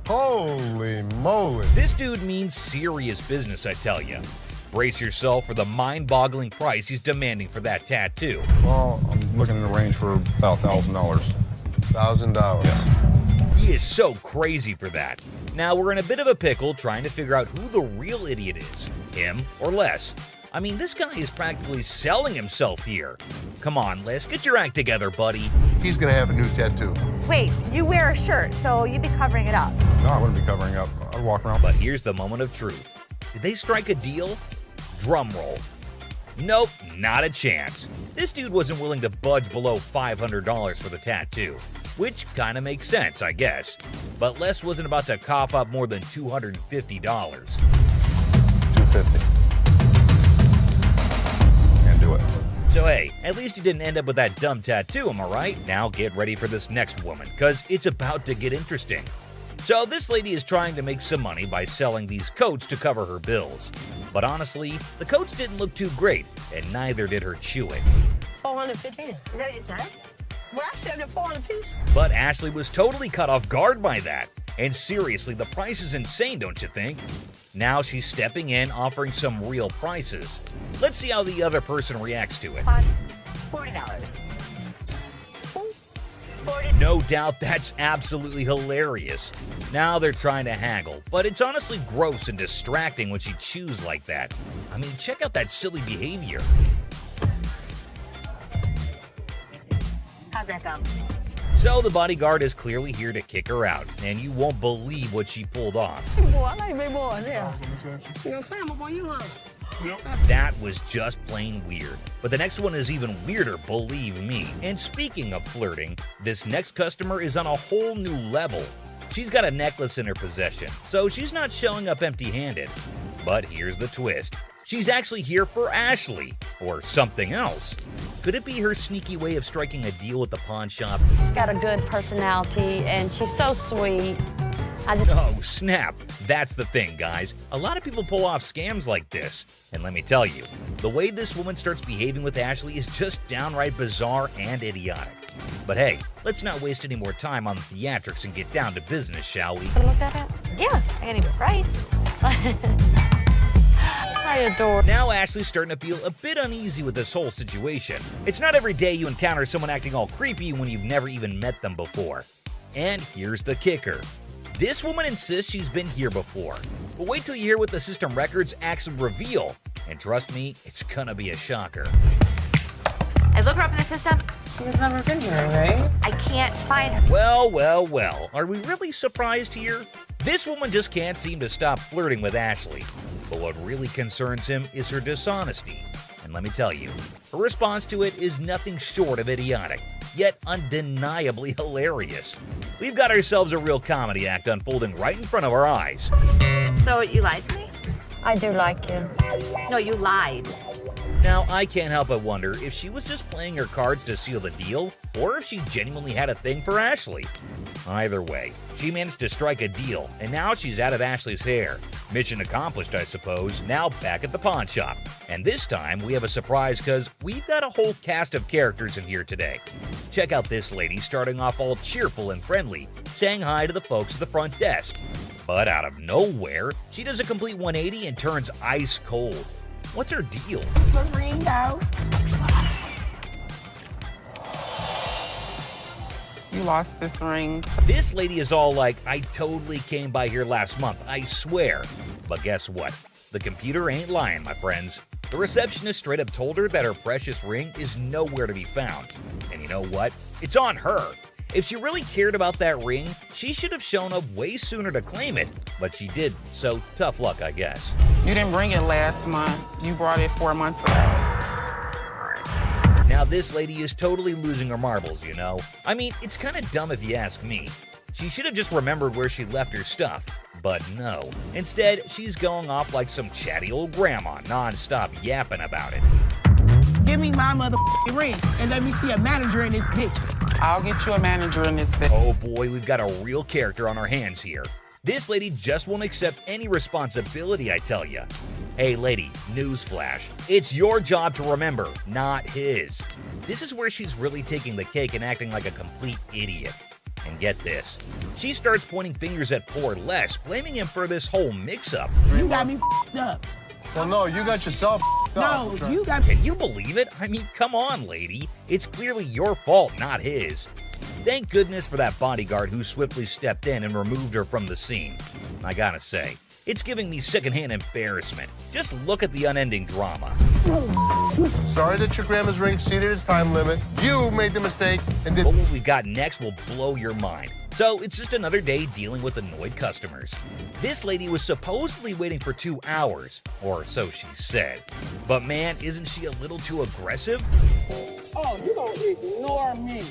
Holy moly. This dude means serious business, I tell ya. Brace yourself for the mind-boggling price he's demanding for that tattoo. Well, I'm looking in the range for about $1,000. $1,000. He is so crazy for that. Now we're in a bit of a pickle trying to figure out who the real idiot is, him or Les. I mean, this guy is practically selling himself here. Come on, Les, get your act together, buddy. He's gonna have a new tattoo. Wait, you wear a shirt, so you'd be covering it up. No, I wouldn't be covering up. I'd walk around. But here's the moment of truth. Did they strike a deal? Drum roll. Nope, not a chance. This dude wasn't willing to budge below $500 for the tattoo, which kinda makes sense, I guess. But Les wasn't about to cough up more than $250. $250. Can't do it. So hey, at least you didn't end up with that dumb tattoo, am I right? Now get ready for this next woman, cause it's about to get interesting. So this lady is trying to make some money by selling these coats to cover her bills. But honestly, the coats didn't look too great, and neither did her chewing. 415. Is that what you said? Well, I said it 400 piece. But Ashley was totally caught off guard by that. And seriously, the price is insane, don't you think? Now she's stepping in, offering some real prices. Let's see how the other person reacts to it. $40. No doubt that's absolutely hilarious. Now they're trying to haggle, but it's honestly gross and distracting when she chews like that. I mean, check out that silly behavior. How's that go? So the bodyguard is clearly here to kick her out, and you won't believe what she pulled off. Boy, I like big boys, yeah. You know, climb up on you, huh? That was just plain weird. But the next one is even weirder, believe me. And speaking of flirting, this next customer is on a whole new level. She's got a necklace in her possession, so she's not showing up empty-handed. But here's the twist. She's actually here for Ashley, or something else. Could it be her sneaky way of striking a deal with the pawn shop? She's got a good personality, and she's so sweet. Oh, snap. That's the thing, guys. A lot of people pull off scams like this. And let me tell you, the way this woman starts behaving with Ashley is just downright bizarre and idiotic. But hey, let's not waste any more time on the theatrics and get down to business, shall we? Wanna look that up? Yeah, I got a good price. I adore. Now Ashley's starting to feel a bit uneasy with this whole situation. It's not every day you encounter someone acting all creepy when you've never even met them before. And here's the kicker. This woman insists she's been here before, but wait till you hear what the system records actually reveal, and trust me, it's gonna be a shocker. I look her up in the system. She's never been here, right? I can't find her. Well, are we really surprised here? This woman just can't seem to stop flirting with Ashley, but what really concerns him is her dishonesty. And let me tell you, her response to it is nothing short of idiotic, yet undeniably hilarious. We've got ourselves a real comedy act unfolding right in front of our eyes. So you lied to me? I do like you. No, you lied. Now, I can't help but wonder if she was just playing her cards to seal the deal, or if she genuinely had a thing for Ashley. Either way, she managed to strike a deal, and now she's out of Ashley's hair. Mission accomplished, I suppose. Now back at the pawn shop. And this time, we have a surprise because we've got a whole cast of characters in here today. Check out this lady starting off all cheerful and friendly, saying hi to the folks at the front desk. But out of nowhere, she does a complete 180 and turns ice cold. What's her deal? You lost this ring. This lady is all like, I totally came by here last month, I swear. But guess what? The computer ain't lying, my friends. The receptionist straight up told her that her precious ring is nowhere to be found. And you know what? It's on her. If she really cared about that ring, she should have shown up way sooner to claim it. But she didn't, so tough luck, I guess. You didn't bring it last month. You brought it 4 months ago. Now this lady is totally losing her marbles, you know? I mean, it's kind of dumb if you ask me. She should have just remembered where she left her stuff. But no. Instead, she's going off like some chatty old grandma, non-stop yapping about it. Give me my motherfucking ring and let me see a manager in this bitch. I'll get you a manager in this bitch. Oh boy, we've got a real character on our hands here. This lady just won't accept any responsibility, I tell ya. Hey lady, newsflash. It's your job to remember, not his. This is where she's really taking the cake and acting like a complete idiot. And get this, she starts pointing fingers at poor Les, blaming him for this whole mix-up. You got me f***ed up. Well, no, you got yourself No, up. you got Can you believe it? I mean, come on, lady. It's clearly your fault, not his. Thank goodness for that bodyguard who swiftly stepped in and removed her from the scene. I gotta say, it's giving me secondhand embarrassment. Just look at the unending drama. Sorry that your grandma's ring exceeded its time limit. You made the mistake and did. But what we've got next will blow your mind. So it's just another day dealing with annoyed customers. This lady was supposedly waiting for 2 hours, or so she said. But man, isn't she a little too aggressive? Oh, you gonna ignore me.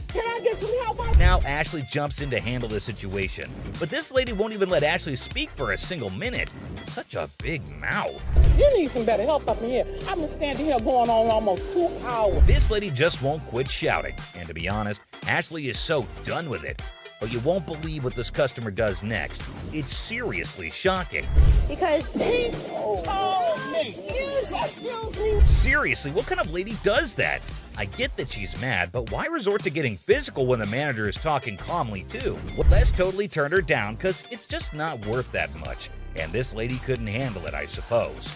Can I get some help? Now Ashley jumps in to handle the situation, but this lady won't even let Ashley speak for a single minute. Such a big mouth. You need some better help up in here. I've been standing here going on almost 2 hours. This lady just won't quit shouting, and to be honest, Ashley is so done with it. But you won't believe what this customer does next. It's seriously shocking. Because He told me. Excuse me. Seriously, what kind of lady does that? I get that she's mad, but why resort to getting physical when the manager is talking calmly too? Well, Les totally turned her down because it's just not worth that much. And this lady couldn't handle it, I suppose.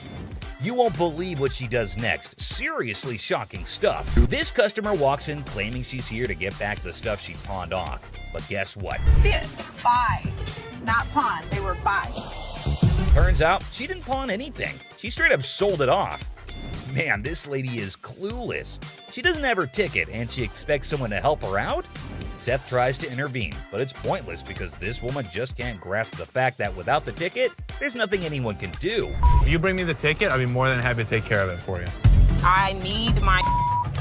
You won't believe what she does next. Seriously shocking stuff. This customer walks in claiming she's here to get back the stuff she pawned off. But guess what? Buy. Not pawn. They were buy. Turns out she didn't pawn anything. She straight up sold it off. Man, this lady is clueless. She doesn't have her ticket and she expects someone to help her out? Seth tries to intervene, but it's pointless because this woman just can't grasp the fact that without the ticket, there's nothing anyone can do. If you bring me the ticket, I'll be more than happy to take care of it for you. I need my.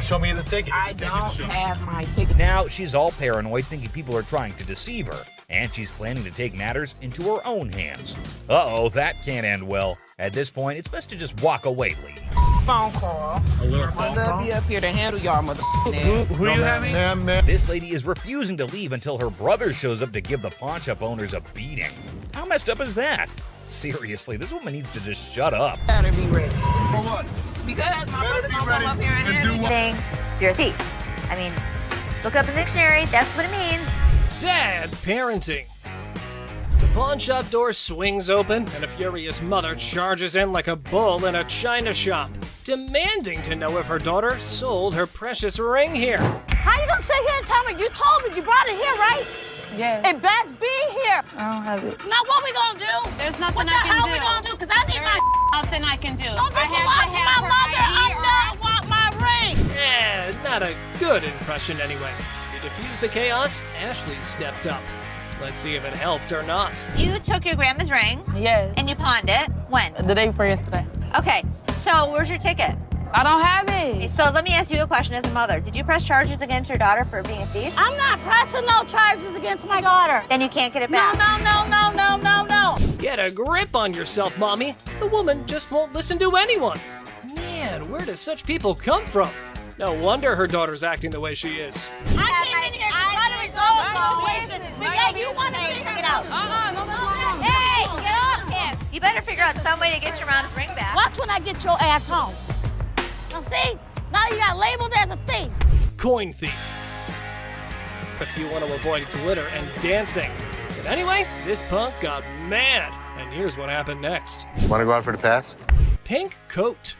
Show me the ticket. I don't have my ticket. Now she's all paranoid, thinking people are trying to deceive her, and she's planning to take matters into her own hands. Uh-oh, that can't end well. At this point, it's best to just walk away, lady. Phone call. A little phone I'll call? be up here to handle y'all mother. Who you having? This lady is refusing to leave until her brother shows up to give the pawn shop owners a beating. How messed up is that? Seriously, this woman needs to just shut up. Better be ready. For what? Because my brother's gonna come up here and handle you. thing, you're a thief. I mean, look up in the dictionary, that's what it means. Bad parenting. The pawn shop door swings open, and a furious mother charges in like a bull in a china shop, demanding to know if her daughter sold her precious ring here. How you gonna sit here and tell me? You told me you brought it here, right? Yes. It best be here. I don't have it. Now what we gonna do? There's nothing What the I can hell do. we gonna do? Because I need my Nothing I can do. Don't I this belong to my mother. I want my ring. Eh, not a good impression anyway. To defuse the chaos, Ashley stepped up. Let's see if it helped or not. You took your grandma's ring Yes. and you pawned it. When? The day before yesterday. Okay, so where's your ticket? I don't have it. So let me ask you a question as a mother. Did you press charges against your daughter for being a thief? I'm not pressing no charges against my daughter. Then you can't get it No, back. no. Get a grip on yourself, Mommy. The woman just won't listen to anyone. Man, where do such people come from? No wonder her daughter's acting the way she is. I came in here to try to resolve the situation. But yeah, you want to figure it out. Hey, get off him! You better figure out some way to get your mom's ring back. Watch when I get your ass home. Now see, now you got labeled as a thief. Coin thief. If you want to avoid glitter and dancing. But anyway, this punk got mad. And here's what happened next. Want to go out for the pass? Pink coat.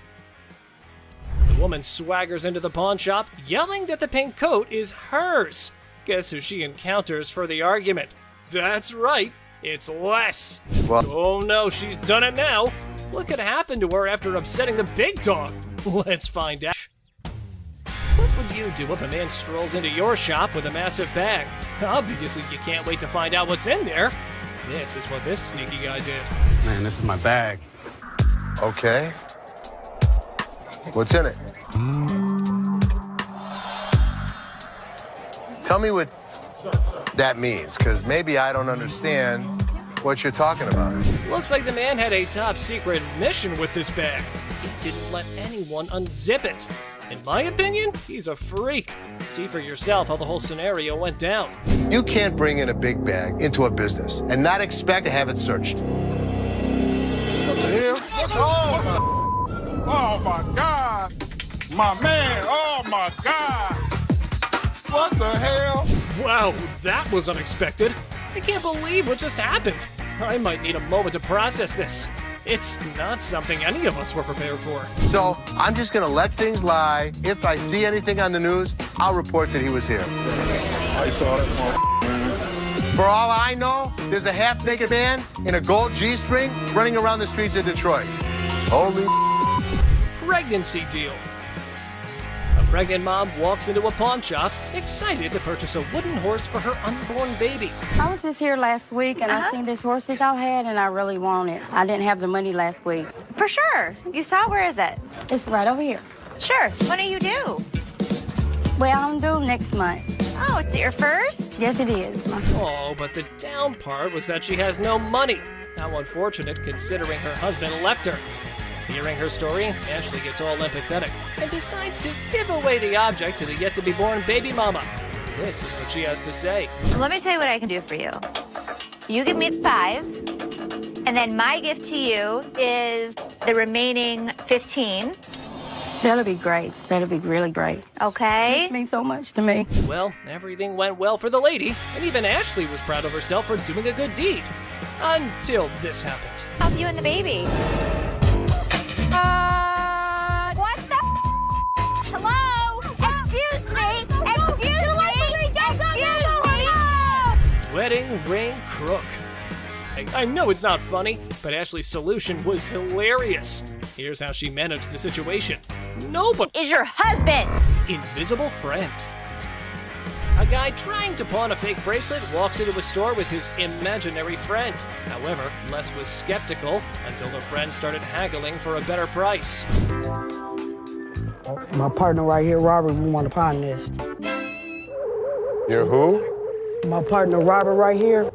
The woman swaggers into the pawn shop, yelling that the pink coat is hers. Guess who she encounters for the argument? That's right, it's Les. Well, Oh no, she's done it now. What could happen to her after upsetting the big dog? Let's find out. What would you do if a man strolls into your shop with a massive bag? Obviously, you can't wait to find out what's in there. This is what this sneaky guy did. Man, this is my bag. okay. What's in it? Tell me what that means, because maybe I don't understand what you're talking about. Looks like the man had a top secret mission with this bag. He didn't let anyone unzip it. In my opinion, he's a freak. See for yourself how the whole scenario went down. You can't bring in a big bag into a business and not expect to have it searched. What the hell? Oh my God. My man, oh my God. What the hell? Wow, that was unexpected. I can't believe what just happened. I might need a moment to process this. It's not something any of us were prepared for. So I'm just gonna let things lie. If I see anything on the news, I'll report that he was here. I saw that. For all I know, there's a half-naked man in a gold G-string running around the streets of Detroit. Holy Pregnancy deal. A pregnant mom walks into a pawn shop, excited to purchase a wooden horse for her unborn baby. I was just here last week and I seen this horse that y'all had and I really want it. I didn't have the money last week. For sure. You saw it? Where is it? It's right over here. Sure. When are you due? Well, I'm due next month. Oh, it's your first? Yes, it is. Oh, but the down part was that she has no money. How unfortunate considering her husband left her. Hearing her story, Ashley gets all empathetic and decides to give away the object to the yet-to-be-born baby mama. This is what she has to say. Let me tell you what I can do for you. You give me the 5, and then my gift to you is the remaining 15. That'll be great. That'll be really great. Okay? This means so much to me. Well, everything went well for the lady, and even Ashley was proud of herself for doing a good deed. Until this happened. Help you and the baby. What the Hello? Excuse me! Excuse me! Wedding ring crook. I know it's not funny, but Ashley's solution was hilarious. Here's how she managed the situation. Nobody is your husband! Invisible friend. A guy trying to pawn a fake bracelet walks into a store with his imaginary friend. However, Les was skeptical until the friend started haggling for a better price. My partner right here, Robert, we want to pawn this. You're who? My partner, Robert, right here.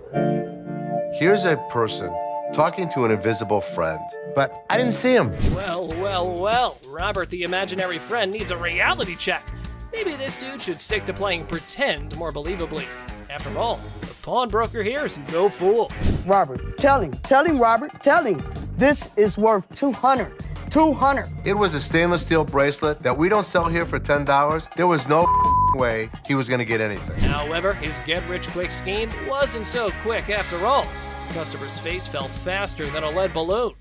Here's a person talking to an invisible friend, but I didn't see him. Well, Robert the imaginary friend needs a reality check. Maybe this dude should stick to playing pretend more believably. After all, the pawnbroker here is no fool. Robert, tell him, Robert, tell him. This is worth $200. It was a stainless steel bracelet that we don't sell here for $10. There was no way he was gonna get anything. However, his get-rich-quick scheme wasn't so quick after all. The customer's face fell faster than a lead balloon.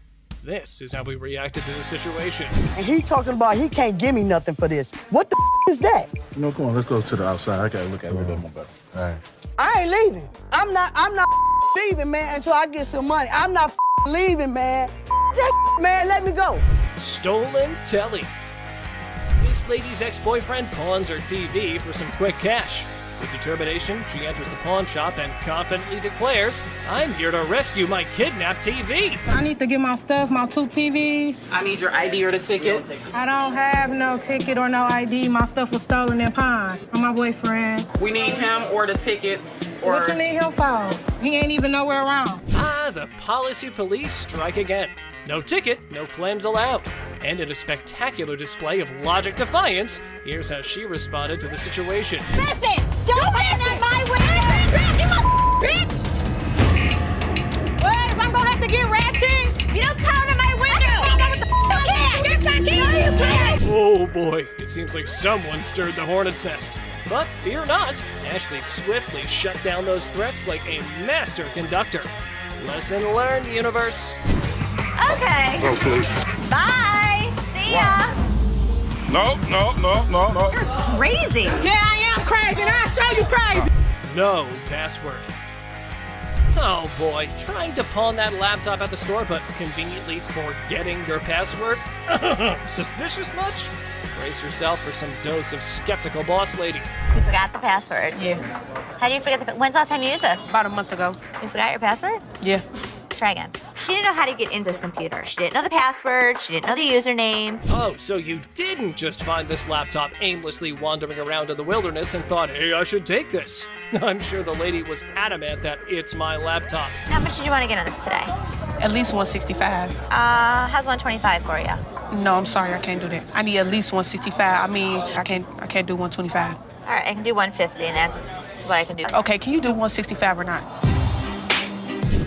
This is how we reacted to the situation. And he talking about he can't give me nothing for this. What the is that? No, come on, let's go to the outside. I gotta look at it a little bit more better. All right. I ain't leaving. I'm not leaving, man, until I get some money. I'm not leaving, man. That man, let me go. Stolen telly. This lady's ex-boyfriend pawns her TV for some quick cash. With determination, she enters the pawn shop and confidently declares, "I'm here to rescue my kidnapped TV." I need to get my stuff, my 2 TVs. I need your ID or the tickets. I don't have no ticket or no ID. My stuff was stolen and pawned from my boyfriend. We need him or the tickets. What you need him for? He ain't even nowhere around. The policy police strike again. No ticket, no claims allowed. And in a spectacular display of logic defiance, here's how she responded to the situation. Listen! Don't land on my window! Bitch! Well, I'm gonna have to get ratchet. You don't pound on my window! Yes, I can! No, you can't! Oh boy, it seems like someone stirred the hornet's nest. But fear not, Ashley swiftly shut down those threats like a master conductor. Lesson learned, universe. Okay. Oh, please. Bye. See ya. No. You're crazy. Yeah, I am crazy, and I'll show you crazy. No password. Oh boy, trying to pawn that laptop at the store, but conveniently forgetting your password? Suspicious much? Brace yourself for some dose of skeptical boss lady. You forgot the password. Yeah. How do you forget the? When's the last time you used this? About a month ago. You forgot your password? Yeah. Try again. She didn't know how to get into this computer. She didn't know the password. She didn't know the username. Oh, so you didn't just find this laptop aimlessly wandering around in the wilderness and thought, hey, I should take this. I'm sure the lady was adamant that it's my laptop. How much did you want to get on this today? At least 165. How's 125 for you? No, I'm sorry, I can't do that. I need at least 165. I mean, I can't do 125. All right, I can do 150, and that's what I can do. Okay, can you do 165 or not?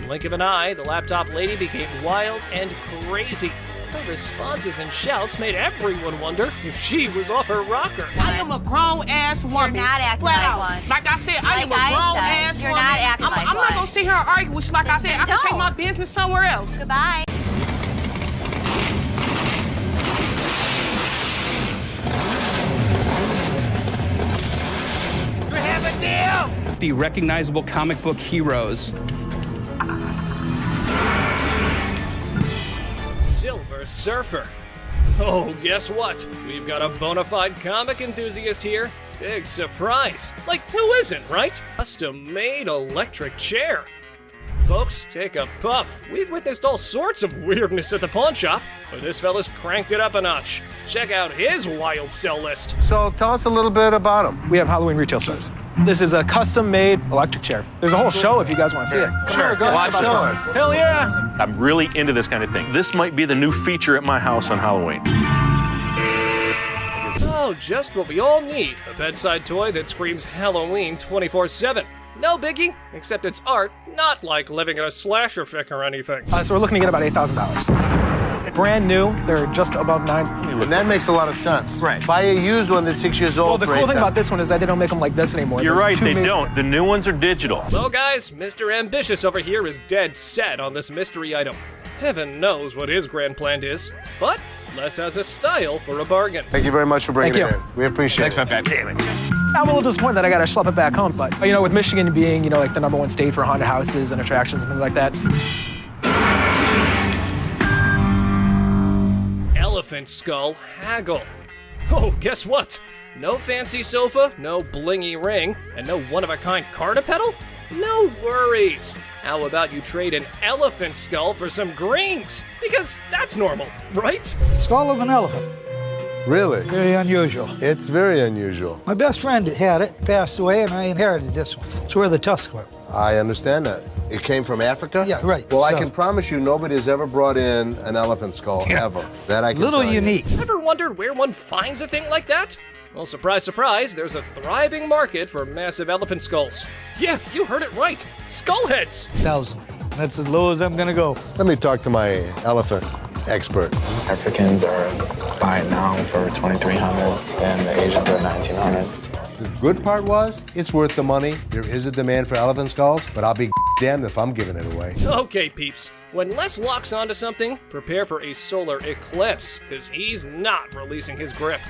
Blink of an eye, the laptop lady became wild and crazy. Her responses and shouts made everyone wonder if she was off her rocker. I am a grown-ass woman. You're not acting like one. Like I said, I am sit here and argue with you. Like I said, I can take my business somewhere else. Goodbye. We have a deal. The recognizable comic book heroes. Silver Surfer. Oh, guess what? We've got a bona fide comic enthusiast here. Big surprise. Like, who isn't, right? Custom-made electric chair. Folks, take a puff. We've witnessed all sorts of weirdness at the pawn shop, but this fella's cranked it up a notch. Check out his wild sell list. So tell us a little bit about them. We have Halloween retail stores. This is a custom-made electric chair. There's a whole show if you guys want to see it. Sure, go ahead, show us. Hell yeah! I'm really into this kind of thing. This might be the new feature at my house on Halloween. Oh, just what we all need. A bedside toy that screams Halloween 24/7. No biggie, except it's art, not like living in a slasher fic or anything. So we're looking to get about $8,000. Brand new, they're just above $9,000. And that makes a lot of sense. Right. Buy a used one that's 6 years old. Well, the cool thing about this one is that they don't make them like this anymore. You're There's right, two they don't. The new ones are digital. Well, guys, Mr. Ambitious over here is dead set on this mystery item. Heaven knows what his grand plan is, but Les has a style for a bargain. Thank you very much for bringing Thank it you. in. We appreciate it. Damn it. I'm a little disappointed that I gotta schlep it back home, but you know, with Michigan being, you know, like the #1 state for haunted houses and attractions and things like that. Elephant skull haggle. Oh, guess what? No fancy sofa, no blingy ring, and no one-of-a-kind car to pedal? No worries. How about you trade an elephant skull for some greens? Because that's normal, right? Skull of an elephant. Really? Very unusual. It's very unusual. My best friend had it, passed away, and I inherited this one. It's where the tusks were. I understand that. It came from Africa? Yeah, right. Well, I So- can promise you nobody has ever brought in an elephant skull, ever. That I can Little tell you. unique. Ever wondered where one finds a thing like that? Well, surprise, surprise, there's a thriving market for massive elephant skulls. Yeah, you heard it right. Skull heads. 1,000. That's as low as I'm gonna go. Let me talk to my elephant expert. Africans are buying now for $2,300, and the Asians are $1,900. The good part was, it's worth the money. There is a demand for elephant skulls, but I'll be damned if I'm giving it away. Okay, peeps. When Les locks onto something, prepare for a solar eclipse, because he's not releasing his grip.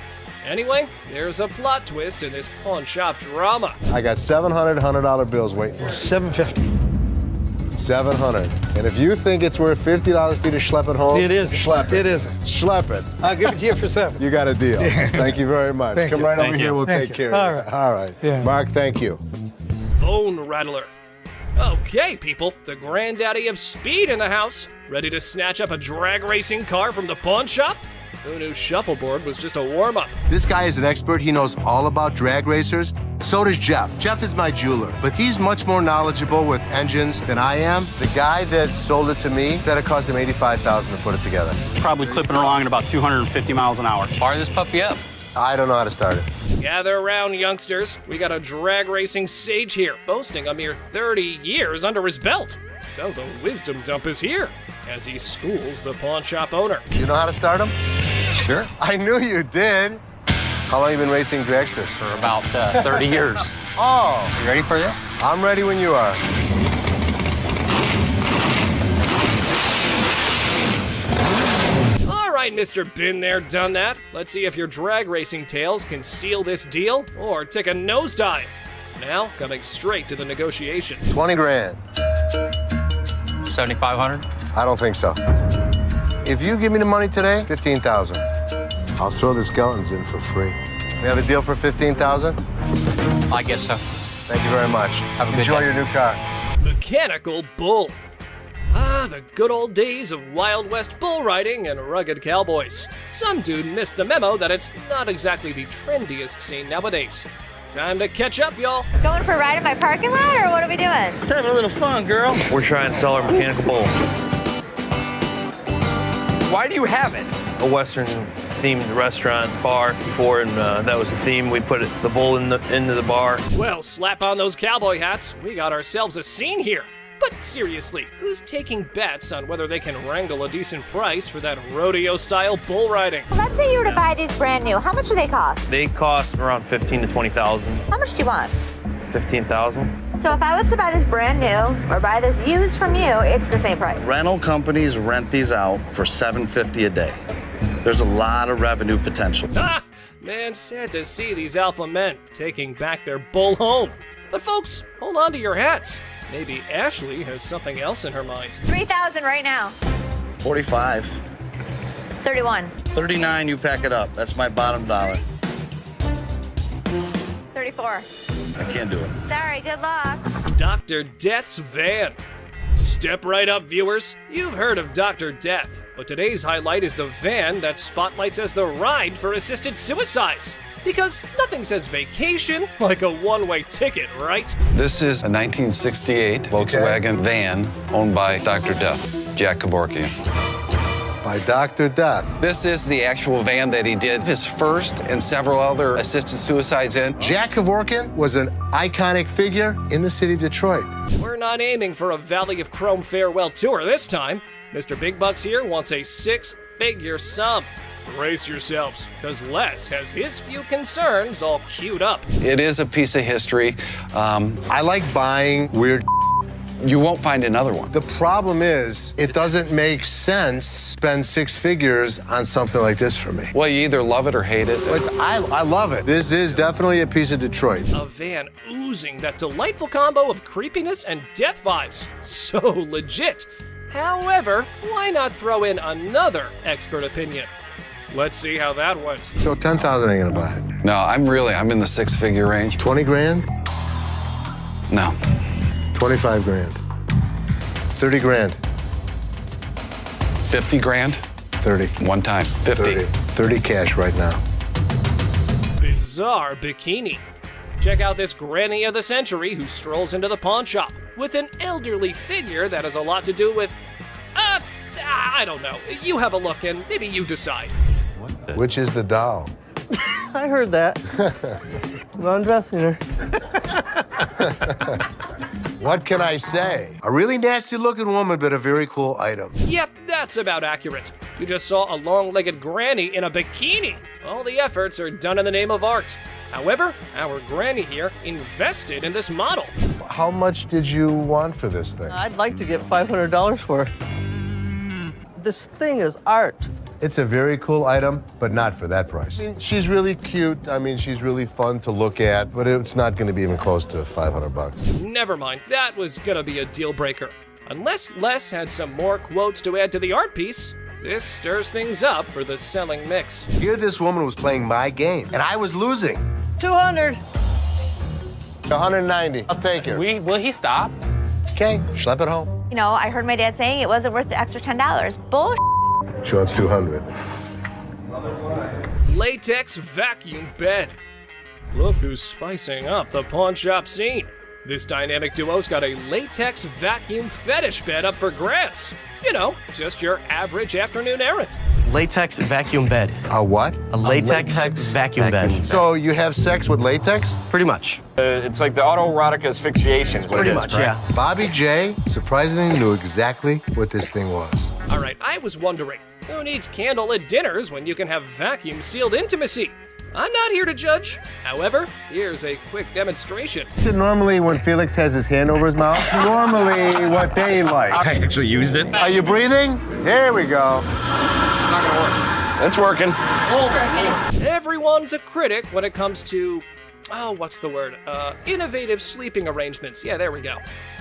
Anyway, there's a plot twist in this pawn shop drama. I got 700 $100 bills waiting for me. $750. 700. And if you think it's worth $50 for you to schlep it home, It isn't. Schlep it. It isn't. Schlep it. I'll give it to you for 7. You got a deal. Thank you very much. Thank Come you. right Thank over you. here. We'll Thank take you. care All of right. it. All right. Yeah. Mark, thank you. Bone Rattler. Okay, people, the granddaddy of speed in the house. Ready to snatch up a drag racing car from the pawn shop? Who knew shuffleboard was just a warm-up? This guy is an expert. He knows all about drag racers. So does Jeff. Jeff is my jeweler, but he's much more knowledgeable with engines than I am. The guy that sold it to me said it cost him $85,000 to put it together. Probably clipping along at about 250 miles an hour. Fire this puppy up. I don't know how to start it. Gather around, youngsters. We got a drag racing sage here, boasting a mere 30 years under his belt. So the wisdom dump is here, as he schools the pawn shop owner. You know how to start him? Sure. I knew you did. How long have you been racing dragsters? For about 30 years. Oh. You ready for this? I'm ready when you are. All right, Mr. Been There, Done That. Let's see if your drag racing tales can seal this deal or take a nosedive. Now, coming straight to the negotiation. 20 grand. 7,500. I don't think so. If you give me the money today, 15,000. I'll throw the skeletons in for free. We have a deal for 15,000? I guess so. Thank you very much. Have a good Enjoy day. your new car. Mechanical Bull. Ah, the good old days of Wild West bull riding and rugged cowboys. Some dude missed the memo that it's not exactly the trendiest scene nowadays. Time to catch up, y'all. Going for a ride in my parking lot, or what are we doing? Let's have a little fun, girl. We're trying to sell our mechanical bull. Why do you have it? A Western-themed restaurant bar before, and that was the theme. We put the bull into the bar. Well, slap on those cowboy hats. We got ourselves a scene here. But seriously, who's taking bets on whether they can wrangle a decent price for that rodeo-style bull riding? Well, let's say you were to buy these brand new. How much do they cost? They cost around $15,000 to $20,000. How much do you want? $15,000. So if I was to buy this brand new or buy this used from you, it's the same price. Rental companies rent these out for $750 a day. There's a lot of revenue potential. Ah, man, sad to see these alpha men taking back their bull home. But folks, hold on to your hats. Maybe Ashley has something else in her mind. 3,000 right now. 45. 31. 39, you pack it up. That's my bottom dollar. 34. I can't do it. Sorry, good luck. Dr. Death's van. Step right up, viewers. You've heard of Dr. Death, but today's highlight is the van that spotlights as the ride for assisted suicides. Because nothing says vacation like a one-way ticket, right? This is a 1968 Volkswagen van owned by Dr. Death, Jack Kevorkian. By Dr. Death. This is the actual van that he did his first and several other assisted suicides in. Jack Kevorkian was an iconic figure in the city of Detroit. We're not aiming for a Valley of Chrome farewell tour this time. Mr. Big Bucks here wants a 6-figure sum. Brace yourselves, because Les has his few concerns all queued up. It is a piece of history. I like buying weird. You won't find another one. The problem is, it doesn't make sense to spend 6 figures on something like this for me. Well, you either love it or hate it. But I love it. This is definitely a piece of Detroit. A van oozing that delightful combo of creepiness and death vibes. So legit. However, why not throw in another expert opinion? Let's see how that went. So 10,000 ain't gonna buy it. No, I'm in the 6-figure range. 20 grand? No. 25 grand. 30 grand. 50 grand? 30. One time. 50. 30 cash right now. Bizarre bikini. Check out this granny of the century who strolls into the pawn shop with an elderly figure that has a lot to do with, I don't know. You have a look and maybe you decide. Which is the doll? I heard that. I'm undressing her. What can I say? A really nasty looking woman, but a very cool item. Yep, that's about accurate. You just saw a long-legged granny in a bikini. All the efforts are done in the name of art. However, our granny here invested in this model. How much did you want for this thing? I'd like to get $500 for it. This thing is art. It's a very cool item, but not for that price. I mean, she's really cute. I mean, she's really fun to look at, but it's not going to be even close to $500. Never mind, that was gonna be a deal breaker. Unless Les had some more quotes to add to the art piece, this stirs things up for the selling mix. Here this woman was playing my game, and I was losing. 200. 190. I'll take it. Will he stop? Okay, schlep it home. You know, I heard my dad saying it wasn't worth the extra $10. Bull. She wants 200. Latex vacuum bed. Look who's spicing up the pawn shop scene. This dynamic duo's got a latex vacuum fetish bed up for grabs. You know, just your average afternoon errand. Latex vacuum bed. A what? A latex vacuum bed. So you have sex with latex? Pretty much. It's like the autoerotic asphyxiation is what Pretty it is, much, right? yeah. Bobby J surprisingly knew exactly what this thing was. All right, I was wondering, who needs candlelit dinners when you can have vacuum-sealed intimacy? I'm not here to judge. However, here's a quick demonstration. So normally when Felix has his hand over his mouth, normally what they like. I actually used it. Are you breathing? There we go. Not gonna work. It's working. Everyone's a critic when it comes to, what's the word? Innovative sleeping arrangements. Yeah, there we go.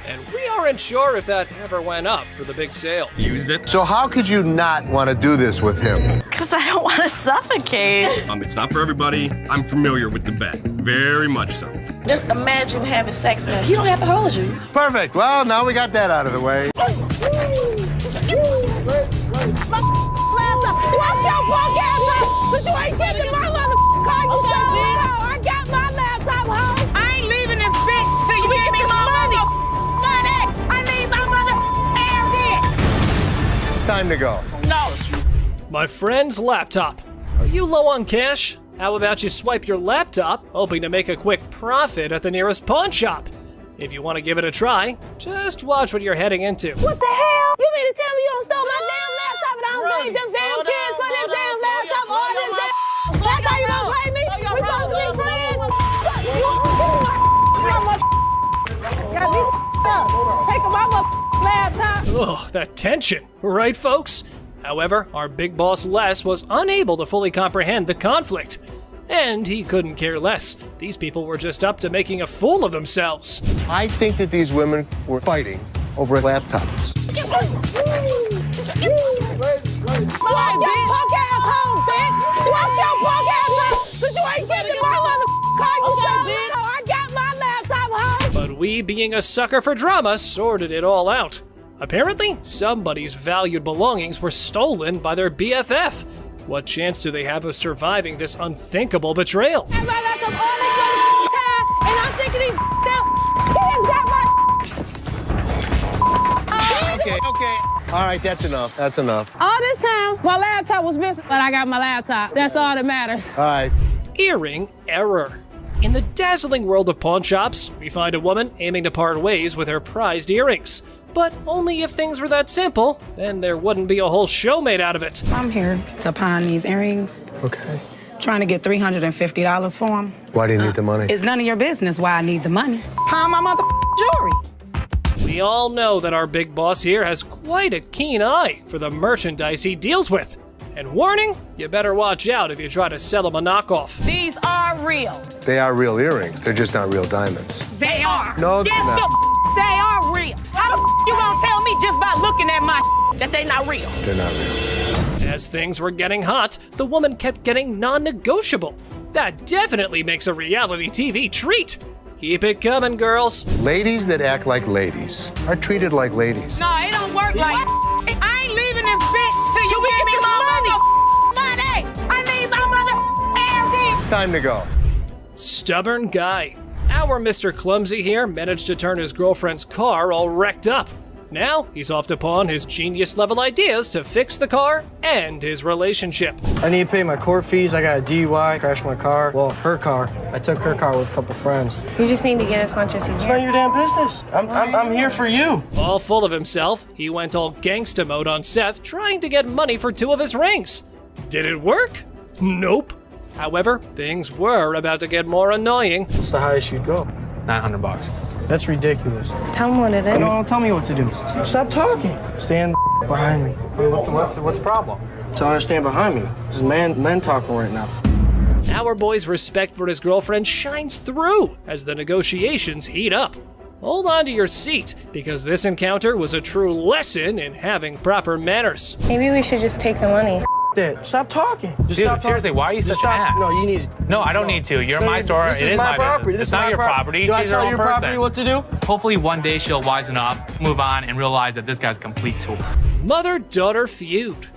And we aren't sure if that ever went up for the big sale. Used it. So how could you not want to do this with him? Because I don't want to suffocate. It's not for everybody. I'm familiar with the bed. Very much so. Just imagine having sex now. He don't have to hold you. Perfect. Well, now we got that out of the way. Watch your punk ass up, but you ain't getting my motherfucking car. You I got my laptop home. I ain't leaving this bitch till you give me my money. I need my mother Time to go. No. My friend's laptop. Are you low on cash? How about you swipe your laptop, hoping to make a quick profit at the nearest pawn shop? If you want to give it a try, just watch what you're heading into. What the hell? You mean to tell me you don't stole my damn laptop and I don't blame them damn kids for this damn laptop or this damn... That's how you don't blame me? We supposed to be friends? that tension, right folks? However, our big boss Les was unable to fully comprehend the conflict. And he couldn't care less. These people were just up to making a fool of themselves. I think that these women were fighting over laptops. Watch your punk ass home, bitch! Watch your punk ass home! Cause you ain't getting my motherfucking car, you bitch! I got my laptop home! But we, being a sucker for drama, sorted it all out. Apparently, somebody's valued belongings were stolen by their BFF. What chance do they have of surviving this unthinkable betrayal? My laptop all this time, and I'm thinking these down. Okay. All right, that's enough. That's enough. All this time, my laptop was missing, but I got my laptop. That's all that matters. All right. Earring error. In the dazzling world of pawn shops, we find a woman aiming to part ways with her prized earrings. But only if things were that simple, then there wouldn't be a whole show made out of it. I'm here to pawn these earrings. Okay. Trying to get $350 for them. Why do you need the money? It's none of your business why I need the money. Pawn my mother jewelry. We all know that our big boss here has quite a keen eye for the merchandise he deals with. And warning, you better watch out if you try to sell him a knockoff. These are real. They are real earrings. They're just not real diamonds. They are. No, they're yes, not. They are real. How the you gonna tell me just by looking at my that they not real? They're not real. As things were getting hot, the woman kept getting non-negotiable. That definitely makes a reality TV treat. Keep it coming, girls. Ladies that act like ladies are treated like ladies. No, it don't work like I ain't leaving this bitch till you give me my money. I need my mother. Time to go. Stubborn guy. Our Mr. Clumsy here managed to turn his girlfriend's car all wrecked up. Now, he's off to pawn his genius-level ideas to fix the car and his relationship. I need to pay my court fees. I got a DUI, crashed my car. Well, her car. I took her car with a couple friends. You just need to get as much as you can. It's not your damn business. I'm here for you. All full of himself, he went all gangsta mode on Seth, trying to get money for 2 of his rings. Did it work? Nope. However, things were about to get more annoying. What's the highest you'd go? $900. That's ridiculous. Tell him what it is. No, don't tell me what to do. Stop talking. Stand behind me. What's the problem? Tell her to stand behind me. This is men talking right now. Our boy's respect for his girlfriend shines through as the negotiations heat up. Hold on to your seat, because this encounter was a true lesson in having proper manners. Maybe we should just take the money. That. Stop talking. Just Dude, stop seriously, talking. why are you such an ass? No, you need. No, I don't need to. You're my store. This It is my property. business. This It's is not my your property. Do I She's her tell own your person. property what to do? Hopefully one day she'll wisen up, move on, and realize that this guy's a complete tool. Mother-daughter feud.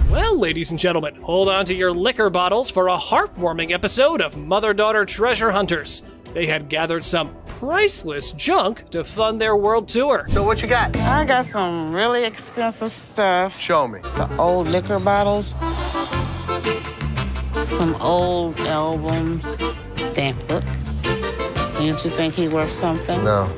Well, ladies and gentlemen, hold on to your liquor bottles for a heartwarming episode of Mother-Daughter Treasure Hunters. They had gathered some priceless junk to fund their world tour. So what you got? I got some really expensive stuff. Show me. Some old liquor bottles. Some old albums. Stamp book. Didn't you think he worth something? No.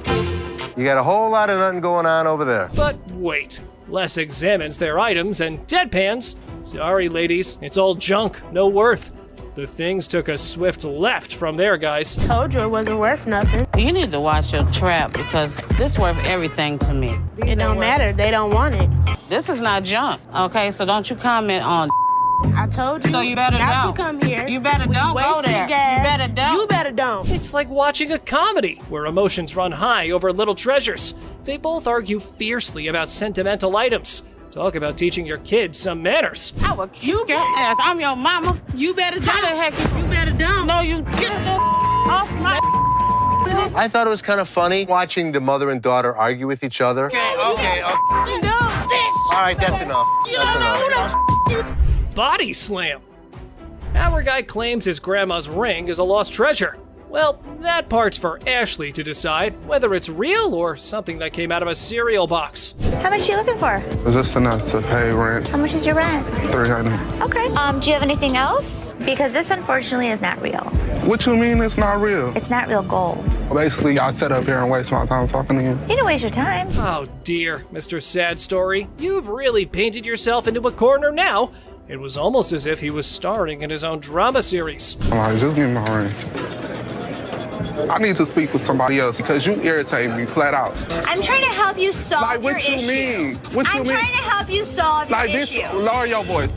You got a whole lot of nothing going on over there. But wait, Les examines their items and deadpans. Sorry, ladies, it's all junk, no worth. The things took a swift left from there, guys. Told you it wasn't worth nothing. You need to watch your trap because this worth everything to me. It don't matter. They don't want it. This is not junk, okay? So don't you comment on. I told you. So you better not don't. to come here. You better don't go there. Gas. You better don't. You better don't. It's like watching a comedy where emotions run high over little treasures. They both argue fiercely about sentimental items. Talk about teaching your kids some manners. I will kick your ass. I'm your mama. You better don't. How the heck? You better don't. No, you get the off my. I thought it was kind of funny watching the mother and daughter argue with each other. Okay. All right, that's enough. That's enough. Body slam. Our guy claims his grandma's ring is a lost treasure. Well, that part's for Ashley to decide whether it's real or something that came out of a cereal box. How much are you looking for? Is this enough to pay rent? How much is your rent? $300. Okay. Do you have anything else? Because this unfortunately is not real. What you mean it's not real? It's not real gold. Basically, y'all sit up here and waste my time talking to you. You don't waste your time. Oh dear, Mr. Sad Story. You've really painted yourself into a corner now. It was almost as if he was starring in his own drama series. I'm like, just give me my ring. I need to speak with somebody else because you irritate me flat out. I'm trying to help you solve Like, what your you issue. mean? What you I'm mean? trying to help you solve your Like, issue. bitch, lower your voice.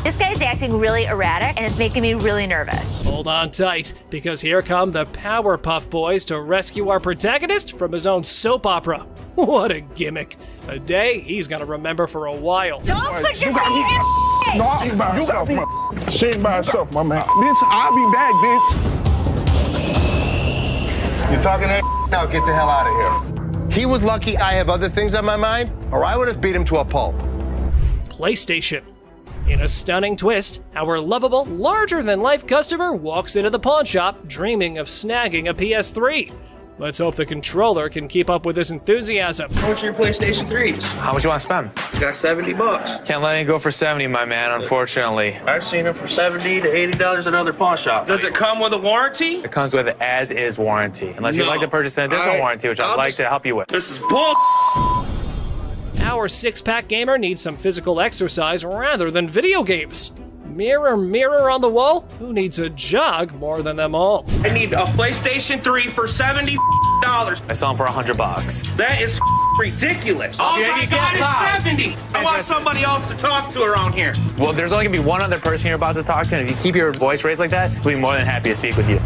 This guy's acting really erratic, and it's making me really nervous. Hold on tight, because here come the Powerpuff Boys to rescue our protagonist from his own soap opera. What a gimmick. A day he's gonna remember for a while. Don't put your got me. hand No, she ain't by herself, man. She ain't by herself, my man. Bitch, I'll be back, bitch. You're talking that now, get the hell out of here. He was lucky I have other things on my mind, or I would have beat him to a pulp. PlayStation. In a stunning twist, our lovable, larger-than-life customer walks into the pawn shop dreaming of snagging a PS3. Let's hope the controller can keep up with his enthusiasm. How much are your PlayStation 3s? How much you want to spend? You got $70. Can't let it go for 70, my man, unfortunately. I've seen them for $70 to $80 at other pawn shops. Does it come with a warranty? It comes with an as-is warranty, unless you'd like to purchase an additional warranty, which I'd like to help you with. This is bull. Our six-pack gamer needs some physical exercise rather than video games. Mirror, mirror on the wall, who needs a jog more than them all? I need a PlayStation 3 for $70. I sell them for $100. That is ridiculous. All I got is $70. I want somebody else to talk to around here. Well, there's only gonna be one other person you're about to talk to, and if you keep your voice raised like that, we'll be more than happy to speak with you.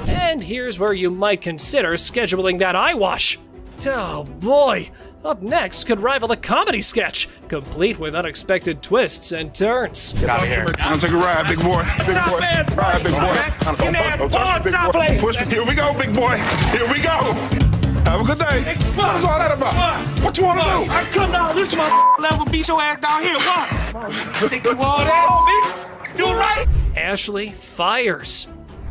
And here's where you might consider scheduling that eye wash. Oh boy, up next could rival a comedy sketch, complete with unexpected twists and turns. Get out of here. I'll take a ride, big boy. Big boy. Ride, big boy. Here we go, big boy. Here we go. Have a good day. What is all that about? What you want to do? I come down this my level, beat your ass down here. What? Think you all that, bitch? Do right. Ashley fires.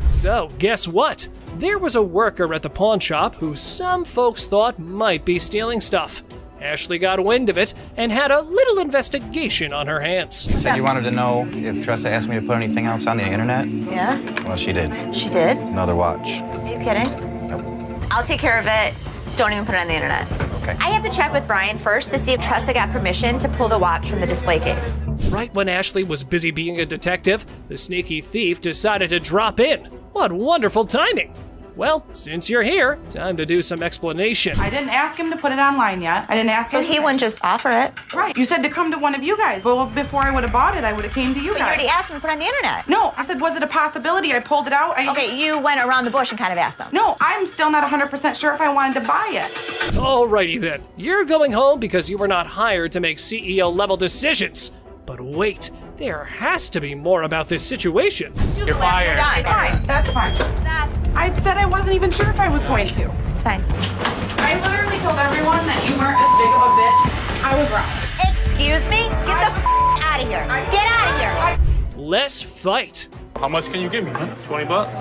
So, guess what? There was a worker at the pawn shop who some folks thought might be stealing stuff. Ashley got wind of it and had a little investigation on her hands. You said you wanted to know if Tressa asked me to put anything else on the internet? Yeah? Well, she did. She did? Another watch. Are you kidding? Nope. I'll take care of it. Don't even put it on the internet. Okay. I have to check with Brian first to see if Tressa got permission to pull the watch from the display case. Right when Ashley was busy being a detective, the sneaky thief decided to drop in. What wonderful timing! Well, since you're here, time to do some explanation. I didn't ask him to put it online yet. I didn't ask him. So he wouldn't just offer it? Right. You said to come to one of you guys. Well, before I would have bought it, I would have came to you But guys. you already asked him to put it on the internet. No, I said, was it a possibility? I pulled it out. Okay, you went around the bush and kind of asked him. No, I'm still not 100% sure if I wanted to buy it. Alrighty then, you're going home because you were not hired to make CEO-level decisions. But wait, there has to be more about this situation. You're fired. That's fine. That's fine. I said I wasn't even sure if I was going to. It's fine. I literally told everyone that you weren't as big of a bitch. I was wrong. Excuse me? Get the out of here. Get out of here. Let's fight. How much can you give me, man? 20 bucks?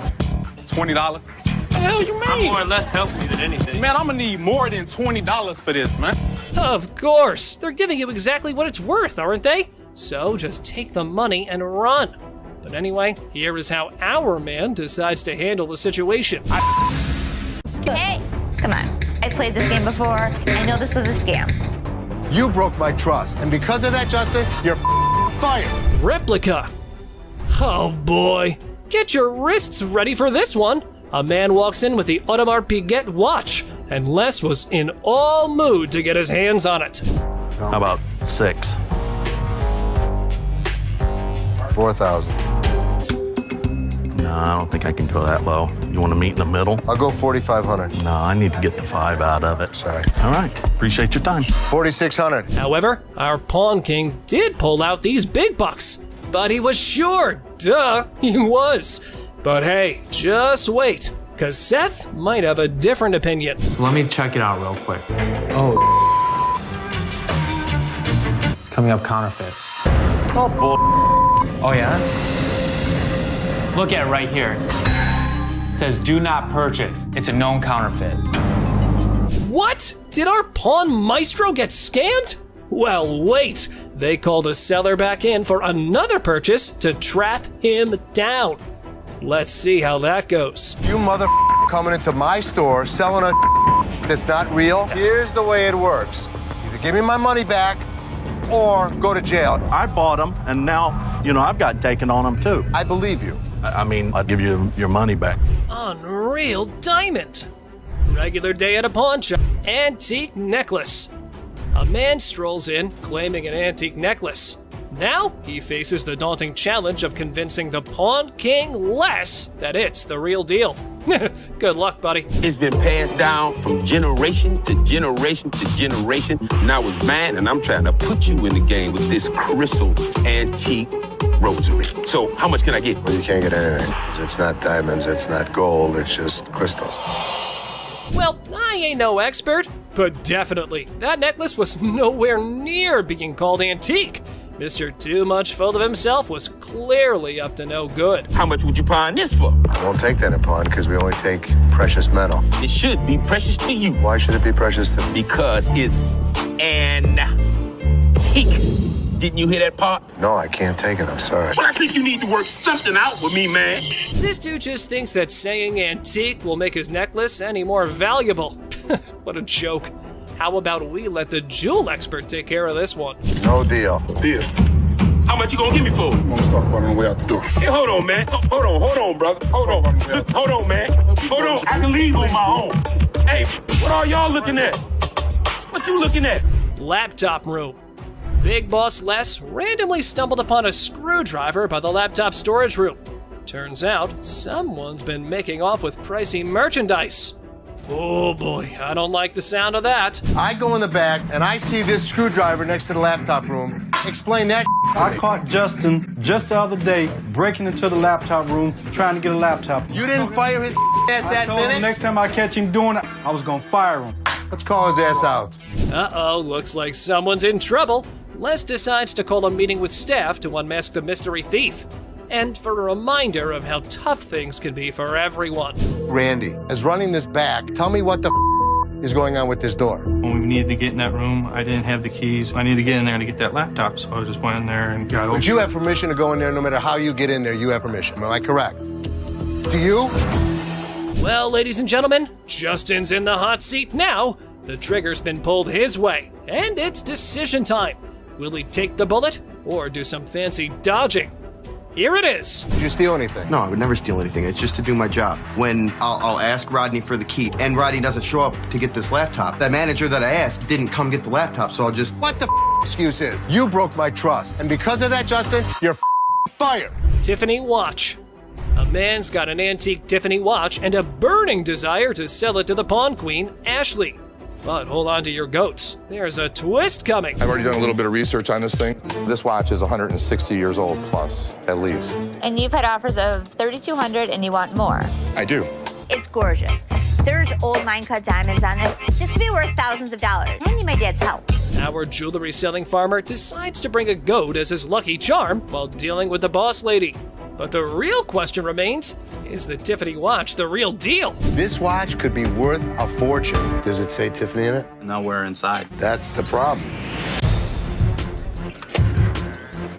$20? What the hell you mean? I'm more or less helping you than anything. Man, I'm gonna need more than $20 for this, man. Of course, they're giving you exactly what it's worth, aren't they? So just take the money and run. But anyway, here is how our man decides to handle the situation. Hey, come on. I played this game before. I know this was a scam. You broke my trust, and because of that, Justin, you're fired. Replica. Oh boy. Get your wrists ready for this one. A man walks in with the Audemars Piguet watch, and Les was in all mood to get his hands on it. How about 6? 4,000. No, I don't think I can go that low. You want to meet in the middle? I'll go 4,500. No, I need to get the 5 out of it. Sorry. All right, appreciate your time. 4,600. However, our pawn king did pull out these big bucks, but he was sure. Duh, he was. But hey, just wait, cause Seth might have a different opinion. So let me check it out real quick. Oh. It's coming up counterfeit. Oh, bull. Oh, yeah? Look at it right here. It says, do not purchase. It's a known counterfeit. What? Did our pawn maestro get scammed? Well, wait. They called a seller back in for another purchase to trap him down. Let's see how that goes. You mother coming into my store selling a that's not real. Here's the way it works. Either give me my money back or go to jail. I bought them, and now, I've got taken on them too. I believe you. I mean, I'd give you your money back. Unreal diamond. Regular day at a pawn shop. Antique necklace. A man strolls in claiming an antique necklace. Now he faces the daunting challenge of convincing the pawn king Les that it's the real deal. Good luck, buddy. It's been passed down from generation to generation to generation. Now it's mine, and I'm trying to put you in the game with this crystal antique rosary. So how much can I get? Well, you can't get anything. It's not diamonds, it's not gold, it's just crystals. Well, I ain't no expert, but definitely that necklace was nowhere near being called antique. Mr. Too Much Full of himself was clearly up to no good. How much would you pawn this for? I won't take that in pawn because we only take precious metal. It should be precious to you. Why should it be precious to me? Because it's antique. Didn't you hear that part? No, I can't take it. I'm sorry. Well, I think you need to work something out with me, man. This dude just thinks that saying antique will make his necklace any more valuable. What a joke. How about we let the jewel expert take care of this one? No deal. Deal. How much you gonna give me for it? I'm gonna start running away out the door. Hey, hold on, man. Hold on, brother. Hold on, man. Hold on. I can leave on my own. Hey, what are y'all looking at? What you looking at? Laptop room. Big Boss Les randomly stumbled upon a screwdriver by the laptop storage room. Turns out, someone's been making off with pricey merchandise. Oh boy, I don't like the sound of that. I go in the back and I see this screwdriver next to the laptop room. Explain that. I caught Justin just the other day breaking into the laptop room trying to get a laptop. You didn't fire his ass that minute? Next time I catch him doing it, I was gonna fire him. Let's call his ass out. Uh-oh, looks like someone's in trouble. Les decides to call a meeting with staff to unmask the mystery thief. And for a reminder of how tough things can be for everyone. Randy, as running this back, tell me what the is going on with this door. When we needed to get in that room, I didn't have the keys. I needed to get in there to get that laptop, so I just went in there and got over. But you have permission to go in there no matter how you get in there, you have permission. Am I correct? Do you? Well, ladies and gentlemen, Justin's in the hot seat now. The trigger's been pulled his way, and it's decision time. Will he take the bullet or do some fancy dodging? Here it is. Did you steal anything? No, I would never steal anything. It's just to do my job. When I'll ask Rodney for the key, and Rodney doesn't show up to get this laptop, the manager that I asked didn't come get the laptop, so I'll just... What the excuse is? You broke my trust. And because of that, Justin, you're fired. Tiffany watch. A man's got an antique Tiffany watch and a burning desire to sell it to the pawn queen, Ashley. But hold on to your goats. There's a twist coming. I've already done a little bit of research on this thing. This watch is 160 years old plus, at least. And you've had offers of $3,200 and you want more. I do. It's gorgeous. There's old mine-cut diamonds on this. This could be worth thousands of dollars. I need my dad's help. Our jewelry-selling farmer decides to bring a goat as his lucky charm while dealing with the boss lady. But the real question remains, is the Tiffany watch the real deal? This watch could be worth a fortune. Does it say Tiffany in it? Nowhere inside. That's the problem.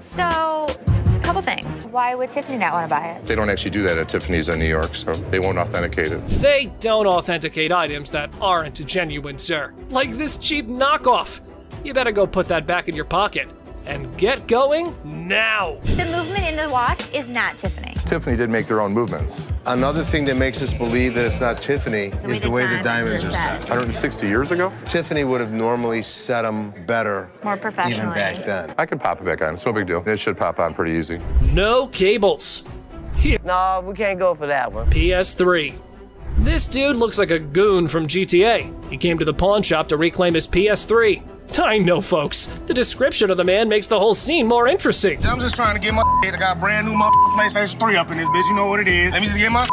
So, a couple things. Why would Tiffany not want to buy it? They don't actually do that at Tiffany's in New York, so they won't authenticate it. They don't authenticate items that aren't genuine, sir. Like this cheap knockoff. You better go put that back in your pocket. And get going now. The movement in the watch is not Tiffany. Tiffany did make their own movements. Another thing that makes us believe that it's not Tiffany is the way the diamonds are set. 160 years ago? Tiffany would have normally set them better. More professionally. Even back then. I can pop it back on. It's no big deal. It should pop on pretty easy. No cables. No, we can't go for that one. PS3. This dude looks like a goon from GTA. He came to the pawn shop to reclaim his PS3. I know, folks. The description of the man makes the whole scene more interesting. I'm just trying to get my I got a brand new PlayStation 3 up in this bitch. You know what it is. Let me just get my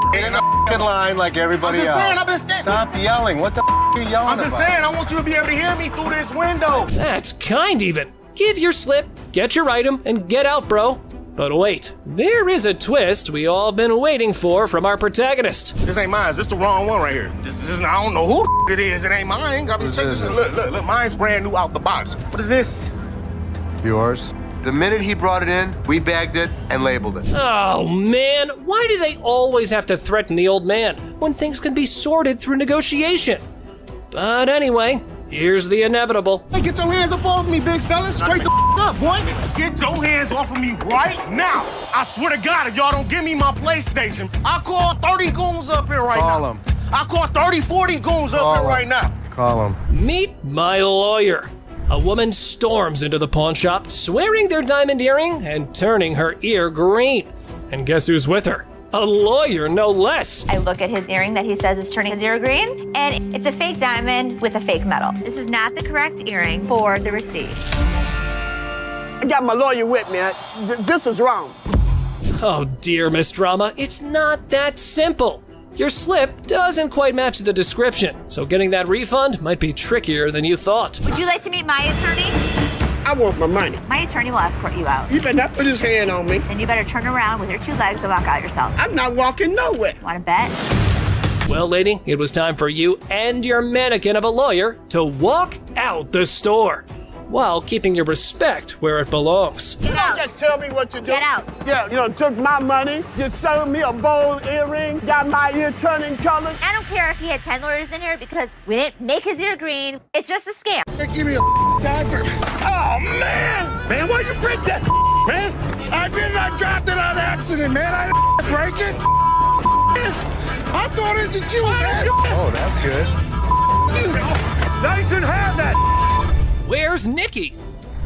in line like everybody else. I'm just saying, I've been standing. Stop yelling. What the are you yelling about? I'm just saying, I want you to be able to hear me through this window. That's kind even. Give your slip, get your item, and get out, bro. But wait, there is a twist we all been waiting for from our protagonist. This ain't mine. Is this the wrong one right here? This is, I don't know who it is. It ain't mine. Got me check this. Look, mine's brand new out the box. What is this? Yours. The minute he brought it in, we bagged it and labeled it. Oh man, why do they always have to threaten the old man when things can be sorted through negotiation? But anyway, Here's the inevitable. Hey, get your hands up off me, big fella. Straight the up, boy. Get your hands off of me right now. I swear to God, if y'all don't give me my PlayStation, I'll call 30 goons up here right now. Call him. I'll call 30, 40 goons up here right now. Call him. Meet my lawyer. A woman storms into the pawn shop, swearing their diamond earring and turning her ear green. And guess who's with her? A lawyer, no less. I look at his earring that he says is turning his ear green, and it's a fake diamond with a fake metal. This is not the correct earring for the receipt. I got my lawyer with me. This is wrong. Oh dear, Miss Drama, it's not that simple. Your slip doesn't quite match the description, so getting that refund might be trickier than you thought. Would you like to meet my attorney? I want my money. My attorney will escort you out. You better not put his hand on me. Then you better turn around with your 2 legs and walk out yourself. I'm not walking nowhere. Want to bet? Well, lady, it was time for you and your mannequin of a lawyer to walk out the store, while keeping your respect where it belongs. You don't just tell me what to do. Get out. Yeah, you know, took my money, just sold me a bold earring, got my ear turning color. I don't care if he had 10 lawyers in here because we didn't make his ear green. It's just a scam. Hey, give me a time for. Oh, man! Man, why you break that, man? I dropped it on accident, man. I didn't break it. I thought it was you, man. Oh, that's good. Now you should have that. Where's Nikki?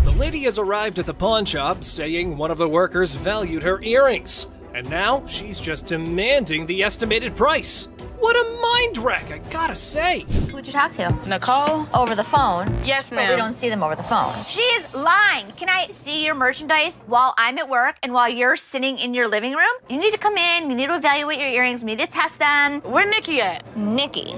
The lady has arrived at the pawn shop saying one of the workers valued her earrings, and now she's just demanding the estimated price. What a mind wreck, I gotta say. Who'd you talk to? Nicole? Over the phone? Yes, But ma'am. we don't see them over the phone. She is lying. Can I see your merchandise while I'm at work and while you're sitting in your living room? You need to come in, you need to evaluate your earrings, we need to test them. Where Nikki at? Nikki.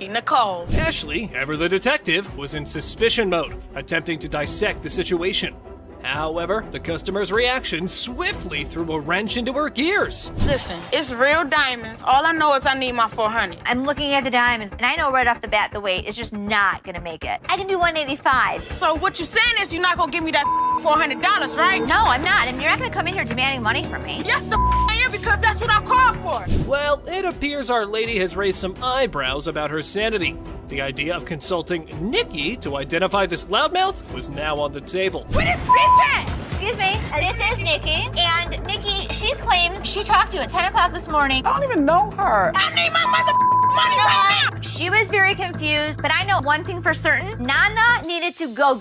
Nicole. Ashley, ever the detective, was in suspicion mode, attempting to dissect the situation. However, the customer's reaction swiftly threw a wrench into her gears. Listen, it's real diamonds. All I know is I need my 400. I'm looking at the diamonds, and I know right off the bat the weight is just not gonna make it. I can do 185. So what you're saying is you're not gonna give me that $400, right? No, I'm not, and you're not gonna come in here demanding money from me. Yes, I am, because that's what I called for. Well, it appears our lady has raised some eyebrows about her sanity. The idea of consulting Nikki to identify this loudmouth was now on the table. Where this bitch at? Excuse me, this is Nikki, and Nikki, she claims she talked to you at 10 o'clock this morning. I don't even know her. I need my money right now. She was very confused, but I know one thing for certain, Nana needed to go.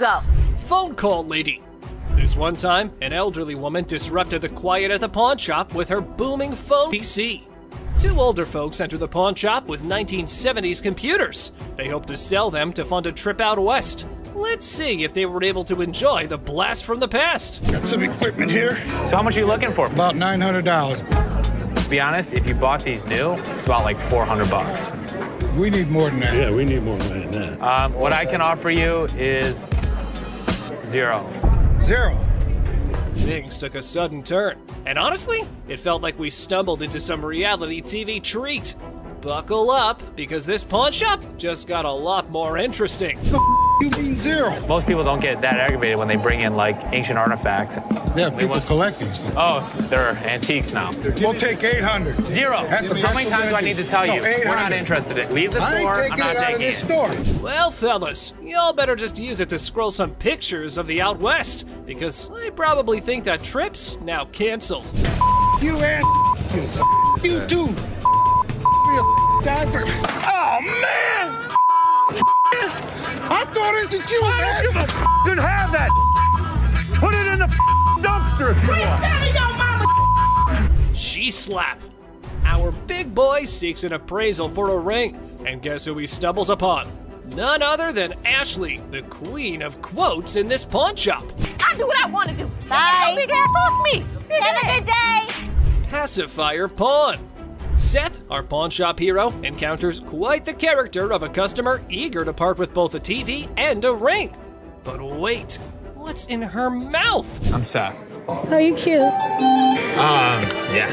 Phone call lady. This one time, an elderly woman disrupted the quiet at the pawn shop with her booming phone PC. 2 older folks enter the pawn shop with 1970s computers. They hope to sell them to fund a trip out west. Let's see if they were able to enjoy the blast from the past. Got some equipment here. So how much are you looking for? About $900. To be honest, if you bought these new, it's about like $400. We need more than that. Yeah, we need more money than that. What I can offer you is 0. 0. Things took a sudden turn, and honestly, it felt like we stumbled into some reality TV treat. Buckle up, because this pawn shop just got a lot more interesting. You mean 0? Most people don't get that aggravated when they bring in like ancient artifacts. Yeah, people collect these. Oh, they're antiques now. We'll take 800. 0. How many times do I need to tell you? We're not interested in it. Leave the store. I'm not taking it. Store. Well, fellas, y'all better just use it to scroll some pictures of the out west, because I probably think that trip's now canceled. You and you too. Oh man! I thought it was you, man. Didn't have that. Put it in the dumpster if you want. She slap. Our big boy seeks an appraisal for a ring, and guess who he stumbles upon? None other than Ashley, the queen of quotes in this pawn shop. I do what I want to do. Bye. Big ass off me. Have a good day. Pacifier pawn. Seth, our pawn shop hero, encounters quite the character of a customer eager to part with both a TV and a ring. But wait, what's in her mouth? I'm Seth. Oh, you cute. Yeah.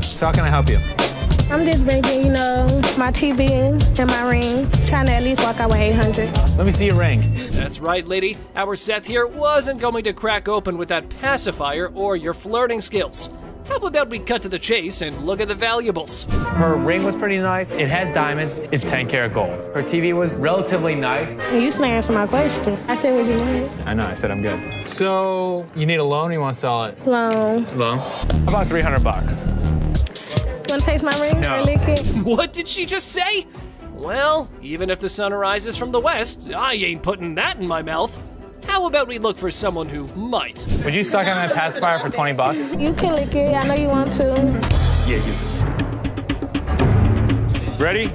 So how can I help you? I'm just bringing, my TV and my ring, trying to at least walk out with 800. Let me see your ring. That's right, lady. Our Seth here wasn't going to crack open with that pacifier or your flirting skills. How about we cut to the chase and look at the valuables? Her ring was pretty nice. It has diamonds. It's 10 karat gold. Her TV was relatively nice. You should answer my question. I said what you wanted. I know, I said I'm good. So, you need a loan or you want to sell it? Loan. Loan? About $300. Want to taste my ring? No. Or lick it? What did she just say? Well, even if the sun rises from the west, I ain't putting that in my mouth. How about we look for someone who might? Would you suck on that pacifier for $20? You can lick it. I know you want to. Yeah, you. Ready?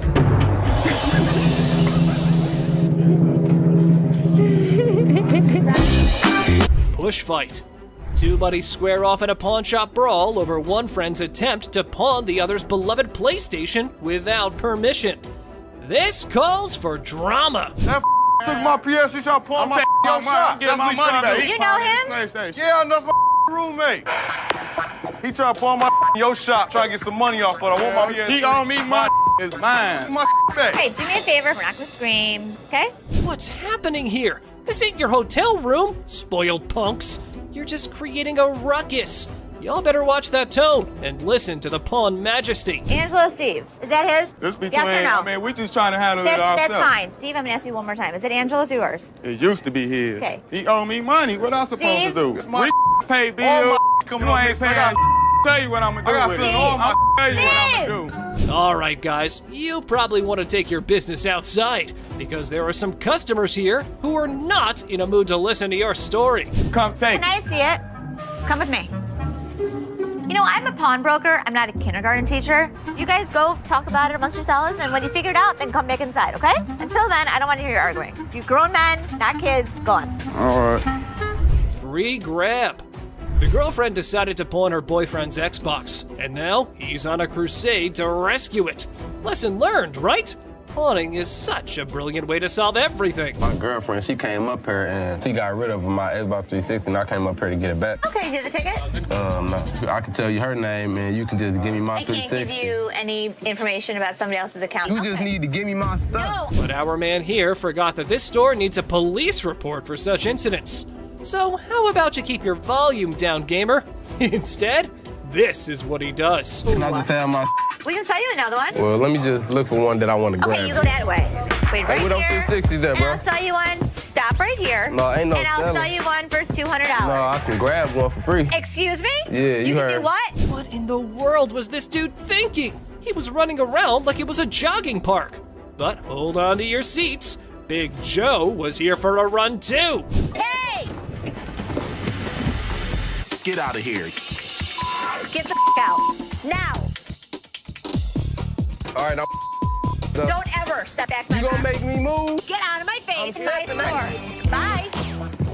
Push fight. Two buddies square off in a pawn shop brawl over one friend's attempt to pawn the other's beloved PlayStation without permission. This calls for drama. That took my PS, he tried to pull my your shot. I'm getting my money back. You know him? PlayStation. Yeah, that's my roommate. He tried to pull my your shop, try to get some money off, but I want my PS. He owe me my is mine. My back. Hey, do me a favor. We're not gonna scream, okay? What's happening here? This ain't your hotel room, spoiled punks. You're just creating a ruckus. Y'all better watch that tone and listen to the pawn majesty. Angelo Steve, is that his? This between, yes or no? I mean, we just trying to handle it ourselves. That's fine. Steve, I'm gonna ask you one more time. Is it Angelo's or yours? It used to be his. Okay. He owe me money. What I supposed Steve? to do? My Pay bills. coming You on ain't this. saying tell you what I'm gonna do I got with sent it. all my I'll tell you what I'm gonna do. All right, guys, you probably want to take your business outside because there are some customers here who are not in a mood to listen to your story. Come take Can I see it? Come with me. You know, I'm a pawnbroker. I'm not a kindergarten teacher. You guys go talk about it amongst yourselves, and when you figure it out, then come back inside, okay? Until then, I don't want to hear you arguing. You grown men, not kids, go on. All right. Free grab. The girlfriend decided to pawn her boyfriend's Xbox, and now he's on a crusade to rescue it. Lesson learned, right? Pawning is such a brilliant way to solve everything. My girlfriend, she came up here and she got rid of my Xbox 360 and I came up here to get it back. Okay, here's the ticket. No, I can tell you her name and you can just give me my I can't 360. give you any information about somebody else's account. You just need to give me my stuff. No. But our man here forgot that this store needs a police report for such incidents. So how about you keep your volume down, gamer? Instead, this is what he does. Can I just have my We can sell you another one. Well, let me just look for one that I want to grab. Okay, you go that way. Wait right what here. else 360 there, and bro? I'll sell you one. Stop right here. No, ain't no And I'll selling. sell you one for $200. No, I can grab one for free. Excuse me? Yeah, you can heard. do what? What in the world was this dude thinking? He was running around like it was a jogging park. But hold on to your seats. Big Joe was here for a run too. Hey! Get out of here. Get the out. Now. All right, now. Don't ever step back. You gonna make me move? Get out of my face. I'm My stepping store. Bye.